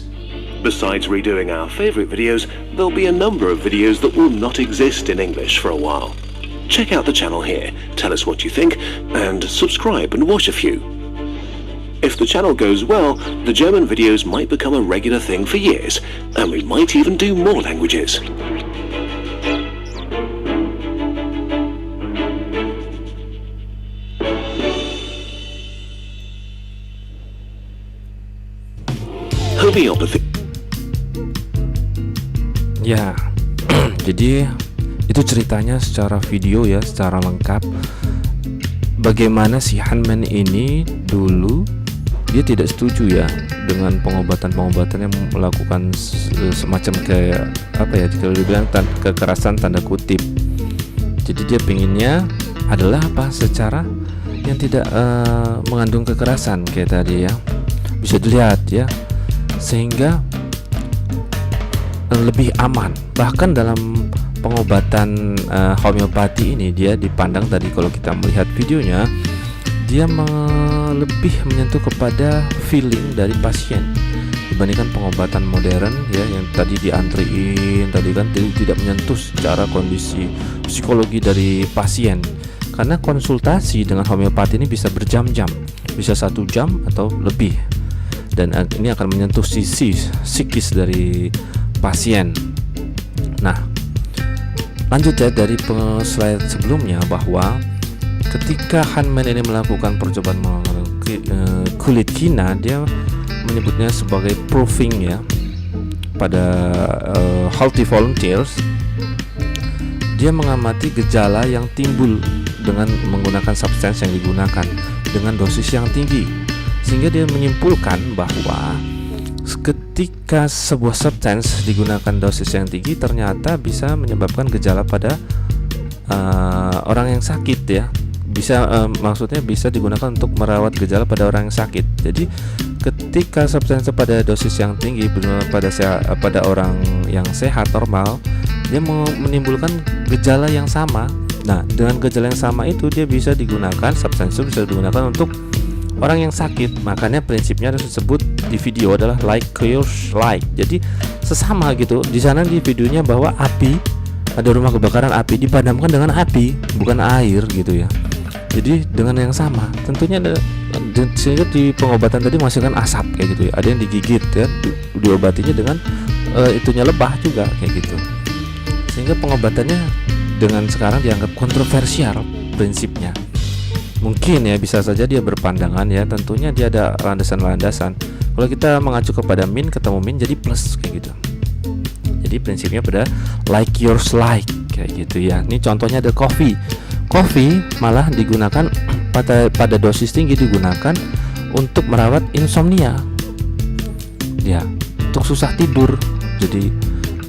Besides redoing our favorite videos, there'll be a number of videos that will not exist in English for a while. Check out the channel here, tell us what you think, and subscribe and watch a few. If the channel goes well, the German videos might become a regular thing for years, and we might even do more languages. Homeopathy. Ya, jadi itu ceritanya secara video ya, secara lengkap. Bagaimana si Hahnemann ini dulu dia tidak setuju ya dengan pengobatan-pengobatan yang melakukan semacam kayak apa ya, kalau dibilang kekerasan tanda kutip. Jadi dia pinginnya adalah apa, secara yang tidak mengandung kekerasan kayak tadi ya, bisa dilihat ya, sehingga lebih aman. Bahkan dalam pengobatan homeopati ini dia dipandang tadi kalau kita melihat videonya, dia lebih menyentuh kepada feeling dari pasien dibandingkan pengobatan modern ya, yang tadi diantriin tadi kan, tidak menyentuh secara kondisi psikologi dari pasien. Karena konsultasi dengan homeopati ini bisa berjam-jam, bisa 1 jam atau lebih, dan ini akan menyentuh sisi psikis dari pasien. Nah, lanjut ya dari slide sebelumnya, bahwa ketika Hahnemann ini melakukan percobaan kulit kina, dia menyebutnya sebagai proofing ya pada healthy volunteers. Dia mengamati gejala yang timbul dengan menggunakan substance yang digunakan dengan dosis yang tinggi, sehingga dia menyimpulkan bahwa ketika sebuah substance digunakan dosis yang tinggi ternyata bisa menyebabkan gejala pada orang yang sakit ya. Maksudnya bisa digunakan untuk merawat gejala pada orang yang sakit. Jadi ketika substansi pada dosis yang tinggi pada orang yang sehat normal, dia menimbulkan gejala yang sama. Nah, dengan gejala yang sama itu dia bisa digunakan, substansi bisa digunakan untuk orang yang sakit. Makanya prinsipnya disebut di video adalah like cures like. Jadi sesama gitu. Di sana di videonya bahwa api, ada rumah kebakaran, api dipadamkan dengan api, bukan air gitu ya. Jadi dengan yang sama, tentunya sehingga di pengobatan tadi menghasilkan asap kayak gitu ya. Ada yang digigit ya, diobatinya dengan itunya lebah juga kayak gitu. Sehingga pengobatannya dengan sekarang dianggap kontroversial prinsipnya. Mungkin ya bisa saja dia berpandangan ya, tentunya dia ada landasan-landasan. Kalau kita mengacu kepada min, ketemu min jadi plus kayak gitu. Jadi prinsipnya pada like yours like kayak gitu ya. Ini contohnya ada coffee malah digunakan pada dosis tinggi, digunakan untuk merawat insomnia ya, untuk susah tidur. Jadi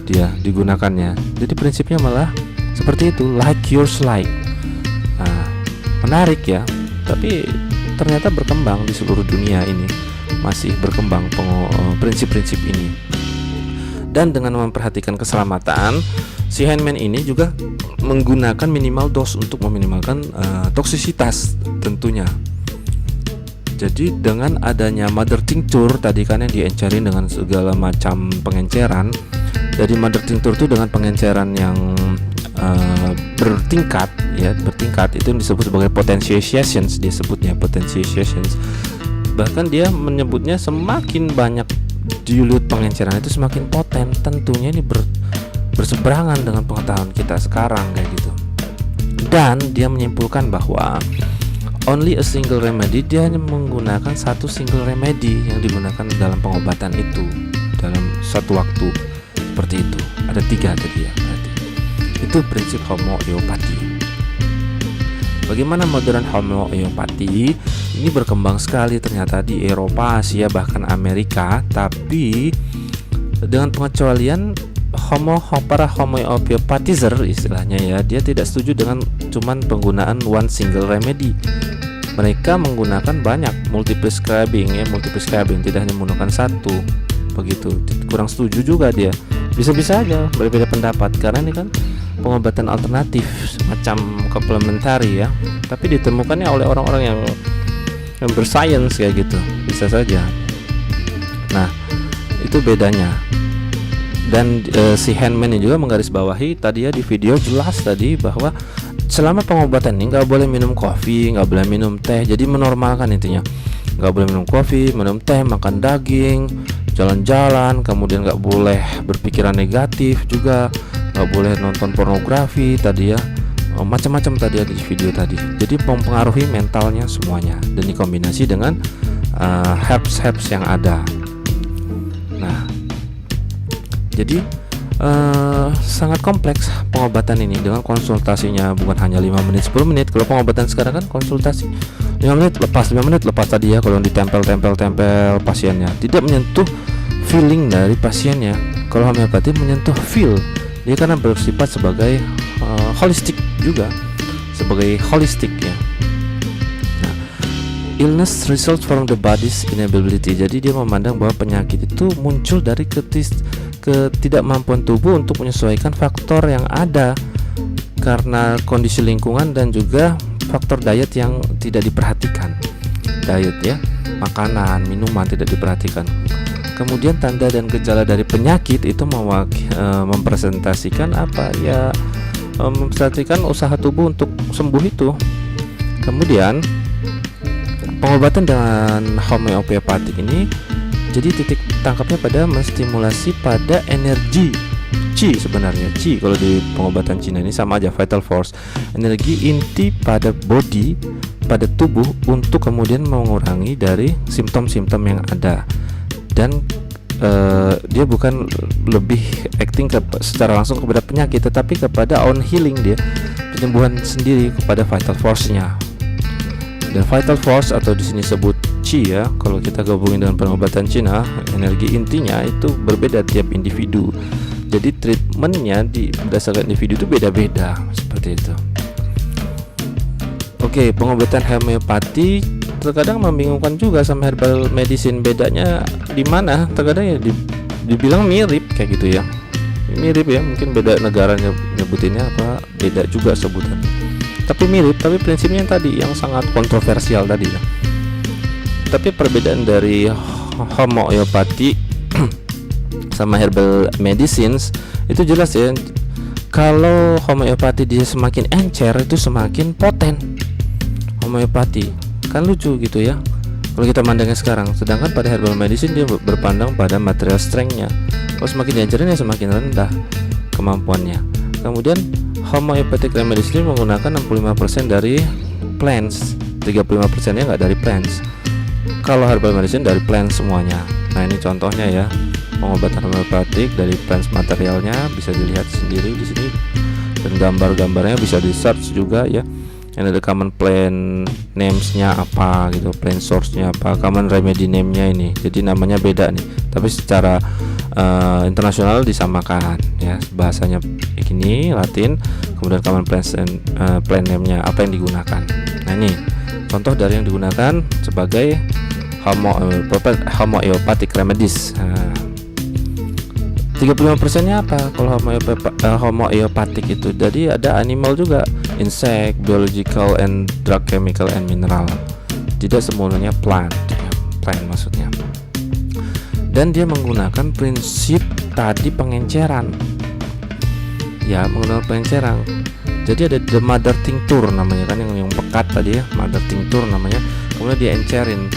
dia digunakannya. Jadi prinsipnya malah seperti itu, like yours like. Nah, menarik ya, tapi ternyata berkembang di seluruh dunia ini, masih berkembang prinsip-prinsip ini. Dan dengan memperhatikan keselamatan, si Hahnemann ini juga menggunakan minimal dose untuk meminimalkan toksisitas tentunya. Jadi dengan adanya mother tincture tadi kan yang diencerin dengan segala macam pengenceran, dari mother tincture itu dengan pengenceran yang bertingkat itu yang disebut sebagai potentiations, dia sebutnya potentiations. Bahkan dia menyebutnya semakin banyak dilute pengenceran itu semakin poten. Tentunya ini berseberangan dengan pengetahuan kita sekarang kayak gitu. Dan dia menyimpulkan bahwa only a single remedy, dia hanya menggunakan satu single remedy yang digunakan dalam pengobatan itu dalam satu waktu seperti itu. Ada 3 tadi ya, berarti itu prinsip homeopati. Bagaimana modern homeopati? Ini berkembang sekali ternyata di Eropa, Asia, bahkan Amerika. Tapi dengan pengecualian para homeopatizer istilahnya ya, dia tidak setuju dengan cuman penggunaan one single remedy. Mereka menggunakan banyak multi-prescribing, tidak hanya menggunakan satu begitu. Kurang setuju juga dia. Bisa-bisa aja berbeda pendapat karena ini kan pengobatan alternatif semacam komplementari ya, tapi ditemukannya oleh orang-orang yang bersains kayak gitu, bisa saja. Nah, itu bedanya. Dan si Hahnemann ini juga menggarisbawahi tadi ya di video jelas tadi bahwa selama pengobatan ini nggak boleh minum kopi, nggak boleh minum teh. Jadi menormalkan intinya, nggak boleh minum kopi, minum teh, makan daging, jalan-jalan, kemudian nggak boleh berpikiran negatif juga, nggak boleh nonton pornografi tadi ya, macam-macam tadi ada di video tadi. Jadi mempengaruhi mentalnya semuanya, dan dikombinasi dengan herbs yang ada. Nah, jadi sangat kompleks pengobatan ini dengan konsultasinya bukan hanya 5 menit 10 menit. Kalau pengobatan sekarang kan konsultasi 5 menit lepas, 5 menit lepas tadi ya. Kalau ditempel pasiennya, tidak menyentuh feeling dari pasiennya. Kalau homeopati menyentuh feel, dia karena bersifat sebagai holistik juga, sebagai holistik ya. Nah, illness results from the body's inability. Jadi dia memandang bahwa penyakit itu muncul dari ketidakmampuan tubuh untuk menyesuaikan faktor yang ada karena kondisi lingkungan dan juga faktor diet yang tidak diperhatikan. Diet ya, makanan, minuman tidak diperhatikan. Kemudian tanda dan gejala dari penyakit itu mempresentasikan apa ya, mempresentasikan usaha tubuh untuk sembuh itu. Kemudian pengobatan dengan homeopatik ini jadi titik tangkapnya pada menstimulasi pada energi Qi. Sebenarnya Qi kalau di pengobatan Cina ini sama aja, vital force, energi inti pada body, pada tubuh, untuk kemudian mengurangi dari simptom-simptom yang ada. Dan dia bukan lebih acting secara langsung kepada penyakit, tetapi kepada own healing, dia penyembuhan sendiri kepada vital force-nya. Dan vital force atau di sini sebut Qi ya, kalau kita gabungin dengan pengobatan Cina, energi intinya itu berbeda tiap individu. Jadi treatmentnya berdasarkan individu itu beda-beda seperti itu. Oke, pengobatan homeopati terkadang membingungkan juga sama herbal medicine. Bedanya di mana? Terkadang ya dibilang mirip kayak gitu ya. Mirip ya, mungkin beda negaranya nyebutinnya apa, beda juga sebutan. Tapi mirip, tapi prinsipnya yang tadi yang sangat kontroversial tadi ya. Tapi perbedaan dari homeopati sama herbal medicines itu jelas ya. Kalau homeopati dia semakin encer, itu semakin poten. Homeopati kan lucu gitu ya kalau kita mandangnya sekarang. Sedangkan pada herbal medicine dia berpandang pada material strength-nya. Kalau semakin diancerin ya semakin rendah kemampuannya. Kemudian homeopathic remedies ini menggunakan 65% dari plants, 35% nya nggak dari plants. Kalau herbal medicine dari plants semuanya. Nah ini contohnya ya, pengobatan homeopatik dari plants, materialnya bisa dilihat sendiri di sini, dan gambar-gambarnya bisa di search juga ya. Yang ada common plant names-nya apa gitu, plant source-nya apa, common remedy name-nya ini. Jadi namanya beda nih, tapi secara internasional disamakan ya, bahasanya ini Latin, kemudian common plants and plant name-nya apa yang digunakan. Nah ini contoh dari yang digunakan sebagai homeopathic remedies. 35% nya apa kalau homeopathic itu? Jadi ada animal juga, insect, biological and drug, chemical and mineral. Tidak semuanya plant maksudnya. Dan dia menggunakan prinsip tadi pengenceran. Ya, menggunakan pengenceran. Jadi ada the mother tincture namanya kan, yang pekat tadi ya, mother tincture namanya. Kemudian dia encerin.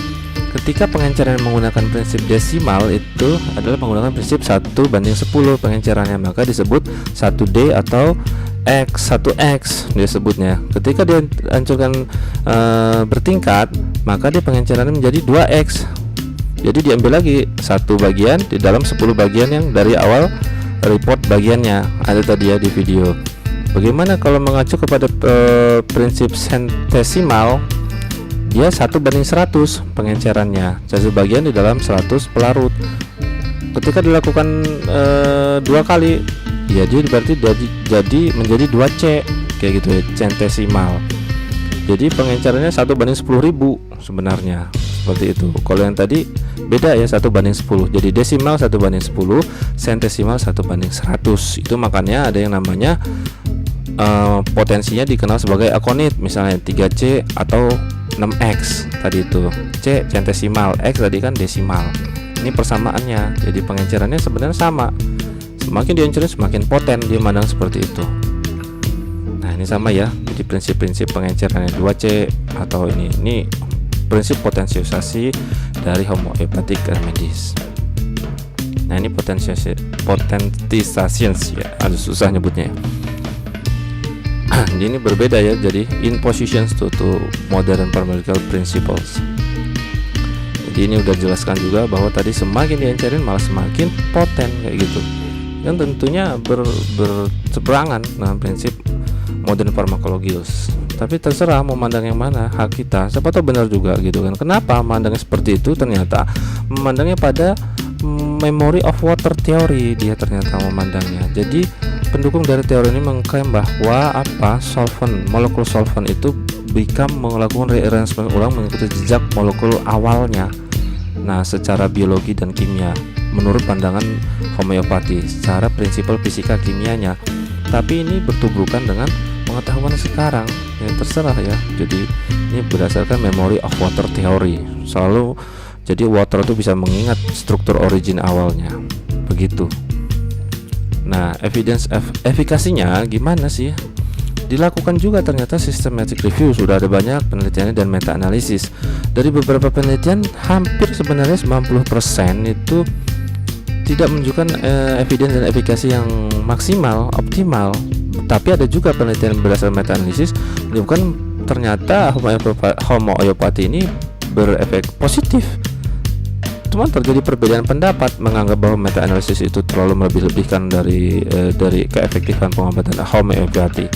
Ketika pengenceran menggunakan prinsip desimal itu adalah menggunakan prinsip 1:10 pengencerannya, maka disebut 1D atau X, 1X dia sebutnya. Ketika dia hancurkan bertingkat, maka dia pengencerannya menjadi 2X. Jadi diambil lagi satu bagian di dalam 10 bagian yang dari awal report bagiannya ada tadi ya di video. Bagaimana kalau mengacu kepada prinsip centesimal? Dia 1:100 pengencerannya, satu bagian di dalam 100 pelarut. Ketika dilakukan 2 kali, ya dia berarti jadi menjadi 2C kayak gitu ya, centesimal. Jadi pengencerannya 1:10.000 sebenarnya, seperti itu. Kalau yang tadi beda ya, 1:10. Jadi desimal 1:10, centesimal 1:100. Itu makanya ada yang namanya potensinya dikenal sebagai akonit, misalnya 3C atau 6X tadi itu. C centesimal, X tadi kan desimal. Ini persamaannya. Jadi pengencerannya sebenarnya sama. Semakin dihancurin semakin poten, dia mandang seperti itu. Nah ini sama ya. Jadi prinsip-prinsip pengencerannya 2C atau ini prinsip potensialisasi dari homeopathic remedies. Nah ini potentisation ya, ada susah nyebutnya. Ini berbeda ya, jadi in positions to modern pharmaceutical principles. Jadi ini udah jelaskan juga bahwa tadi semakin diencerin malah semakin poten kayak gitu. Yang tentunya berseberangan dengan prinsip modern pharmacologius. Tapi terserah mau mandang yang mana, hak kita. Siapa tahu benar juga gitu kan. Kenapa memandangnya seperti itu? Ternyata memandangnya pada memory of water theory, dia ternyata memandangnya. Jadi pendukung dari teori ini mengklaim bahwa molekul solvent itu melakukan rearrangement ulang mengikuti jejak molekul awalnya. Nah, secara biologi dan kimia, menurut pandangan homeopati, secara prinsipal fisika kimianya. Tapi ini bertuburkan dengan pengetahuan sekarang, ya terserah ya. Jadi ini berdasarkan memory of water theory. Selalu jadi water itu bisa mengingat struktur origin awalnya, begitu. Nah, evidence efikasinya gimana sih? Dilakukan juga ternyata systematic review, sudah ada banyak penelitiannya dan meta analisis. Dari beberapa penelitian hampir sebenarnya 90% itu tidak menunjukkan evidence dan efikasi yang maksimal, optimal. Tapi ada juga penelitian berdasarkan meta analisis menunjukkan ternyata homeopati ini berefek positif. Cuman terjadi perbedaan pendapat menganggap bahwa meta analisis itu terlalu melebih-lebihkan dari keefektifan pengobatan homeopati.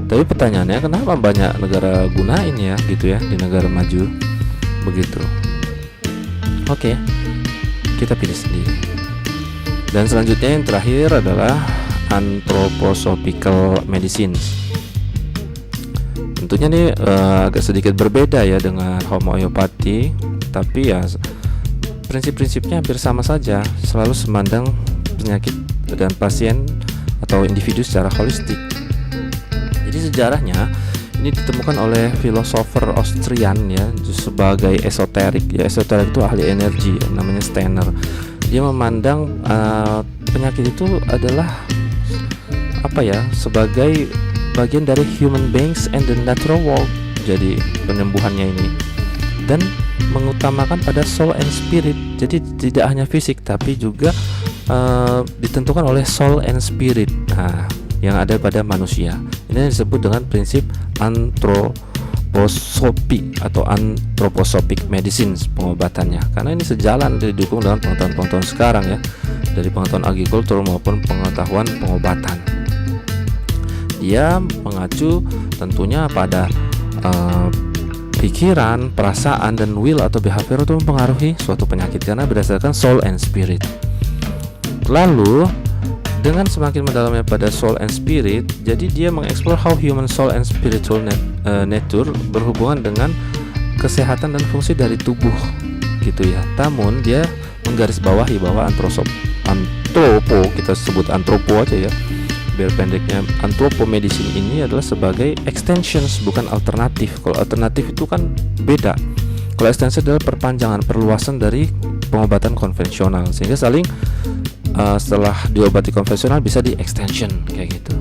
Tapi pertanyaannya, kenapa banyak negara gunain ya gitu ya di negara maju begitu. Oke, kita pilih sendiri. Dan selanjutnya yang terakhir adalah anthroposophical medicine. Tentunya nih agak sedikit berbeda ya dengan homeopati, tapi ya prinsip-prinsipnya hampir sama saja, selalu memandang penyakit dan pasien atau individu secara holistik. Jadi sejarahnya ini ditemukan oleh filosofer Austrian ya sebagai esoterik. Ya, esoterik itu ahli energi ya, namanya Steiner. Dia memandang penyakit itu adalah apa ya, sebagai bagian dari human beings and the natural world. Jadi penyembuhannya ini, dan mengutamakan pada soul and spirit. Jadi tidak hanya fisik tapi juga ditentukan oleh soul and spirit. Nah, yang ada pada manusia. Ini yang disebut dengan prinsip anthroposopi atau anthroposophic medicine pengobatannya. Karena ini sejalan, didukung dengan pengetahuan-pengetahuan sekarang ya, dari pengetahuan agrikultur maupun pengetahuan pengobatan. Dia mengacu tentunya pada pikiran, perasaan, dan will atau behavior itu mempengaruhi suatu penyakit karena berdasarkan soul and spirit. Lalu dengan semakin mendalamnya pada soul and spirit, jadi dia mengeksplor how human soul and spiritual nature berhubungan dengan kesehatan dan fungsi dari tubuh gitu ya. Namun dia menggarisbawahi bahwa antropo, kita sebut antropo aja ya biar pendeknya, anthropomedicine ini adalah sebagai extensions bukan alternatif. Kalau alternatif itu kan beda. Kalau extension adalah perpanjangan, perluasan dari pengobatan konvensional, sehingga saling setelah diobati konvensional bisa di extension kayak gitu.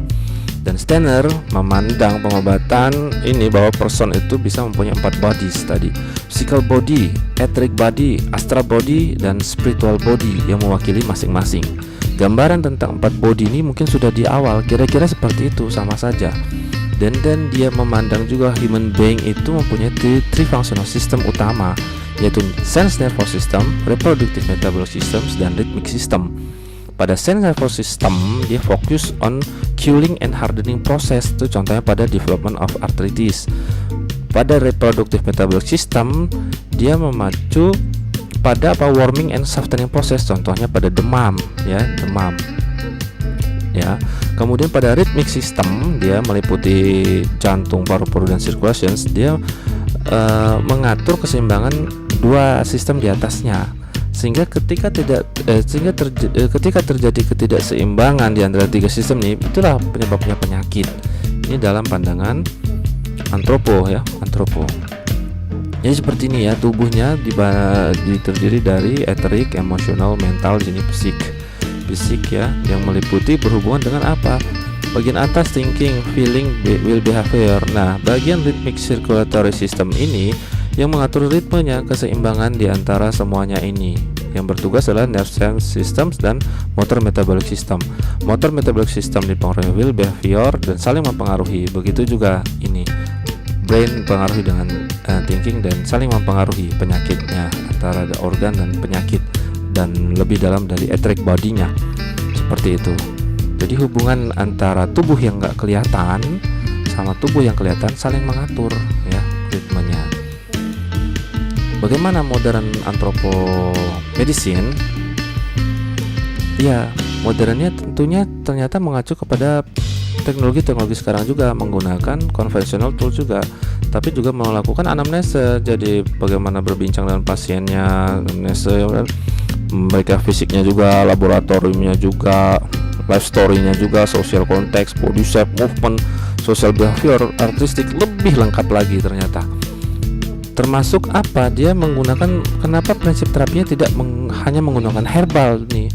Dan Steiner memandang pengobatan ini bahwa person itu bisa mempunyai 4 bodies tadi: physical body, etheric body, astral body, dan spiritual body yang mewakili masing-masing. Gambaran tentang 4 body ini mungkin sudah di awal, kira-kira seperti itu, sama saja. Dan dia memandang juga human being itu mempunyai 3 functional system utama, yaitu sense nervous system, reproductive metabolic systems, dan rhythmic system. Pada sense nervous system dia fokus on cooling and hardening process, itu contohnya pada development of arthritis. Pada reproductive metabolic system dia memacu pada warming and softening process, contohnya pada demam ya. Kemudian pada rhythmic system dia meliputi jantung, paru-paru, dan circulations. Dia mengatur keseimbangan 2 sistem di atasnya, sehingga ketika terjadi ketidakseimbangan di antara 3 sistem ini, itulah penyebabnya penyakit. Ini dalam pandangan antropo ya, antropo. Jadi seperti ini ya, tubuhnya terdiri dari eterik, emosional, mental, jenis fisik ya, yang meliputi berhubungan dengan apa? Bagian atas thinking, feeling, will, behavior. Nah, bagian rhythmic circulatory system ini yang mengatur ritmenya, keseimbangan di antara semuanya ini. Yang bertugas adalah nerve systems dan motor metabolic system. Motor metabolic system dipengaruhi will, behavior, dan saling mempengaruhi. Begitu juga ini, brain mempengaruhi dengan thinking dan saling mempengaruhi penyakitnya antara organ dan penyakit, dan lebih dalam dari etheric body-nya. Seperti itu. Jadi hubungan antara tubuh yang nggak kelihatan sama tubuh yang kelihatan saling mengatur ya ritmenya. Bagaimana modern anthropomedicine? Ya, modernnya tentunya ternyata mengacu kepada teknologi sekarang juga menggunakan konvensional tool juga, tapi juga melakukan anamnese. Jadi bagaimana berbincang dengan pasiennya, anamnese, mereka fisiknya juga, laboratoriumnya juga, life story-nya juga, social context, body shape, movement, social behavior, artistik, lebih lengkap lagi ternyata. Termasuk apa? Dia menggunakan, kenapa prinsip terapinya tidak hanya menggunakan herbal nih,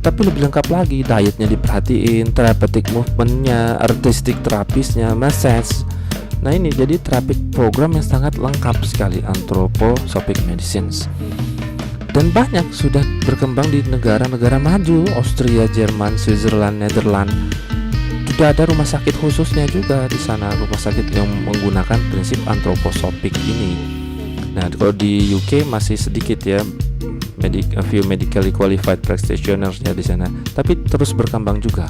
tetapi lebih lengkap lagi. Dietnya diperhatiin, therapeutic movementnya, artistik terapisnya, massage. Nah ini jadi terapi program yang sangat lengkap sekali, anthroposophic medicines. Dan banyak sudah berkembang di negara-negara maju, Austria, Jerman, Switzerland, Netherlands. Sudah ada rumah sakit khususnya juga di sana, rumah sakit yang menggunakan prinsip anthroposophic ini. Nah, kalau di UK masih sedikit ya, a few medically qualified practitioners ya di sana, tapi terus berkembang juga.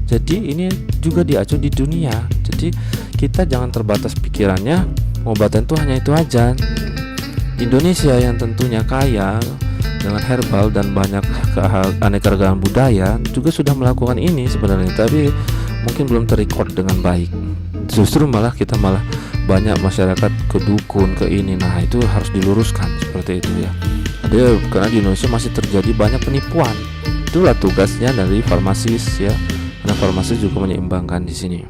Jadi ini juga diacu di dunia. Jadi kita jangan terbatas pikirannya pengobatan itu hanya itu aja. Indonesia yang tentunya kaya dengan herbal dan banyak keanekaragaman budaya juga sudah melakukan ini sebenarnya, tapi mungkin belum terrecord dengan baik. Justru kita malah banyak masyarakat ke dukun, ke ini. Nah itu harus diluruskan seperti itu ya. Karena di Indonesia masih terjadi banyak penipuan. Itulah tugasnya dari farmasis ya, karena farmasis juga menyeimbangkan di sini.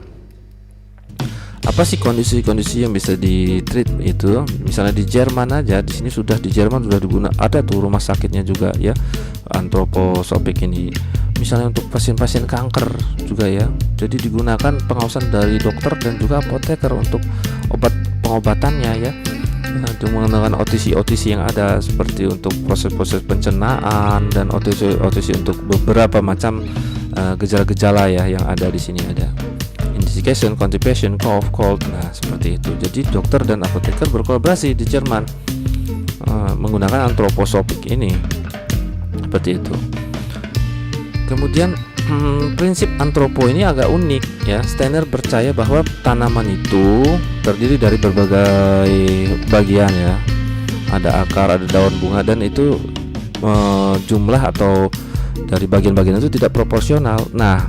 Apa sih kondisi-kondisi yang bisa di-treat itu? Misalnya di Jerman aja, di Jerman sudah digunakan, ada tuh rumah sakitnya juga ya, anthroposophic ini. Misalnya untuk pasien-pasien kanker juga ya. Jadi digunakan pengawasan dari dokter dan juga apoteker untuk pengobatannya ya. Menggunakan OTC yang ada, seperti untuk proses-proses pencernaan dan OTC untuk beberapa macam gejala-gejala ya yang ada di sini ada. Indication, constipation, cough, cold. Nah, seperti itu. Jadi dokter dan apoteker berkolaborasi di Jerman menggunakan anthroposophic ini. Seperti itu. Kemudian prinsip antropo ini agak unik ya. Steiner percaya bahwa tanaman itu terdiri dari berbagai bagian ya. Ada akar, ada daun, bunga, dan itu jumlah atau dari bagian-bagian itu tidak proporsional. Nah,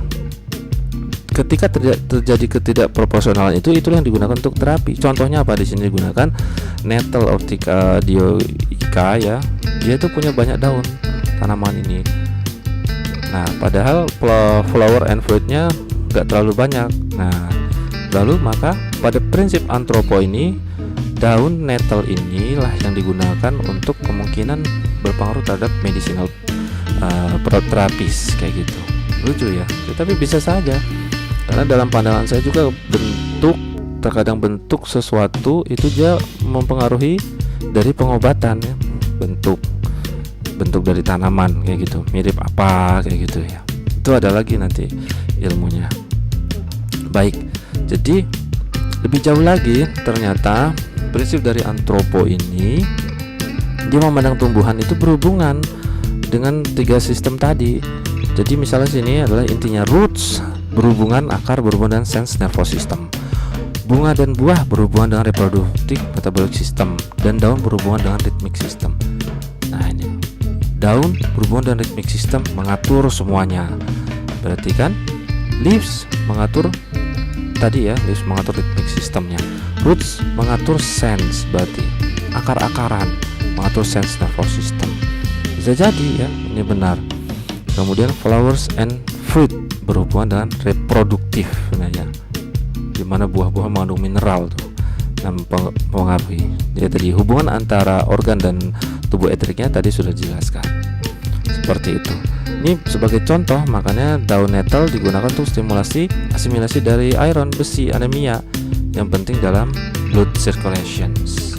ketika terjadi ketidakproporsionalan itulah yang digunakan untuk terapi. Contohnya apa di sini digunakan Nettle Ortica dioica ya. Dia itu punya banyak daun tanaman ini. Nah, padahal flower and fruitnya nggak terlalu banyak. Nah, lalu maka pada prinsip antropo ini, daun nettle inilah yang digunakan untuk kemungkinan berpengaruh terhadap medicinal terapis kayak gitu. Lucu ya, tetapi bisa saja. Karena dalam pandangan saya juga terkadang bentuk sesuatu itu dia mempengaruhi dari pengobatan ya. Bentuk dari tanaman kayak gitu, mirip apa kayak gitu ya. Itu ada lagi nanti ilmunya. Baik, jadi lebih jauh lagi ternyata prinsip dari antropo ini dia memandang tumbuhan itu berhubungan dengan 3 sistem tadi. Jadi misalnya sini adalah intinya roots berhubungan, akar berhubungan dengan sense nervous system, bunga dan buah berhubungan dengan reproductive metabolic system, dan daun berhubungan dengan rhythmic system. Nah ini daun berhubungan dengan rhythmic system, mengatur semuanya. Berarti kan leaves mengatur tadi ya, leaves mengatur rhythmic systemnya. Roots mengatur sense, berarti akar-akaran mengatur sense nervous system. Bisa jadi ya, ini benar. Kemudian flowers and fruit berhubungan dengan reproduktif, nah ya, dimana buah-buah mengandung mineral tuh dan mempengaruhi. Jadi tadi hubungan antara organ dan tubuh eteriknya tadi sudah dijelaskan. Seperti itu. Ini sebagai contoh, makanya daun nettle digunakan untuk stimulasi asimilasi dari iron, besi, anemia yang penting dalam blood circulations.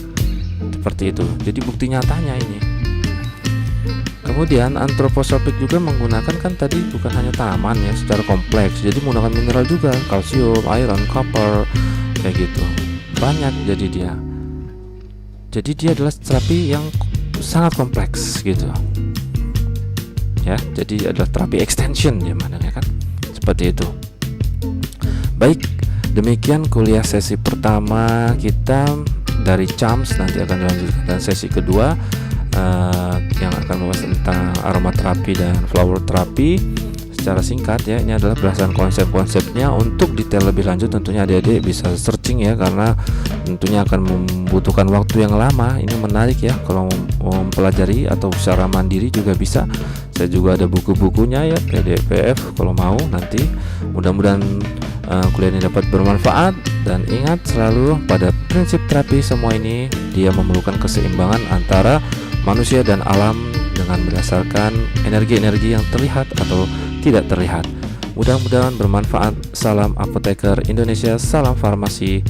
Seperti itu. Jadi bukti nyatanya ini. Kemudian anthroposophic juga menggunakan kan tadi bukan hanya tanaman ya secara kompleks. Jadi menggunakan mineral juga, kalsium, iron, copper kayak gitu. Banyak jadi dia. Jadi dia adalah terapi yang sangat kompleks gitu. Ya, jadi adalah terapi extension ya mana kan? Seperti itu. Baik, demikian kuliah sesi pertama kita dari CHAMS. Nanti akan dilanjutkan dan sesi kedua yang akan membahas tentang aromaterapi dan flower terapi secara singkat ya. Ini adalah belasan konsep-konsepnya. Untuk detail lebih lanjut tentunya adik-adik bisa searching ya, karena tentunya akan membutuhkan waktu yang lama. Ini menarik ya, kalau mau mempelajari atau secara mandiri juga bisa. Saya juga ada buku-bukunya ya, PDF kalau mau nanti. Mudah-mudahan kuliah ini dapat bermanfaat, dan ingat selalu pada prinsip terapi semua ini dia memerlukan keseimbangan antara manusia dan alam dengan berdasarkan energi-energi yang terlihat atau tidak terlihat. Mudah-mudahan bermanfaat. Salam apoteker Indonesia, salam farmasi.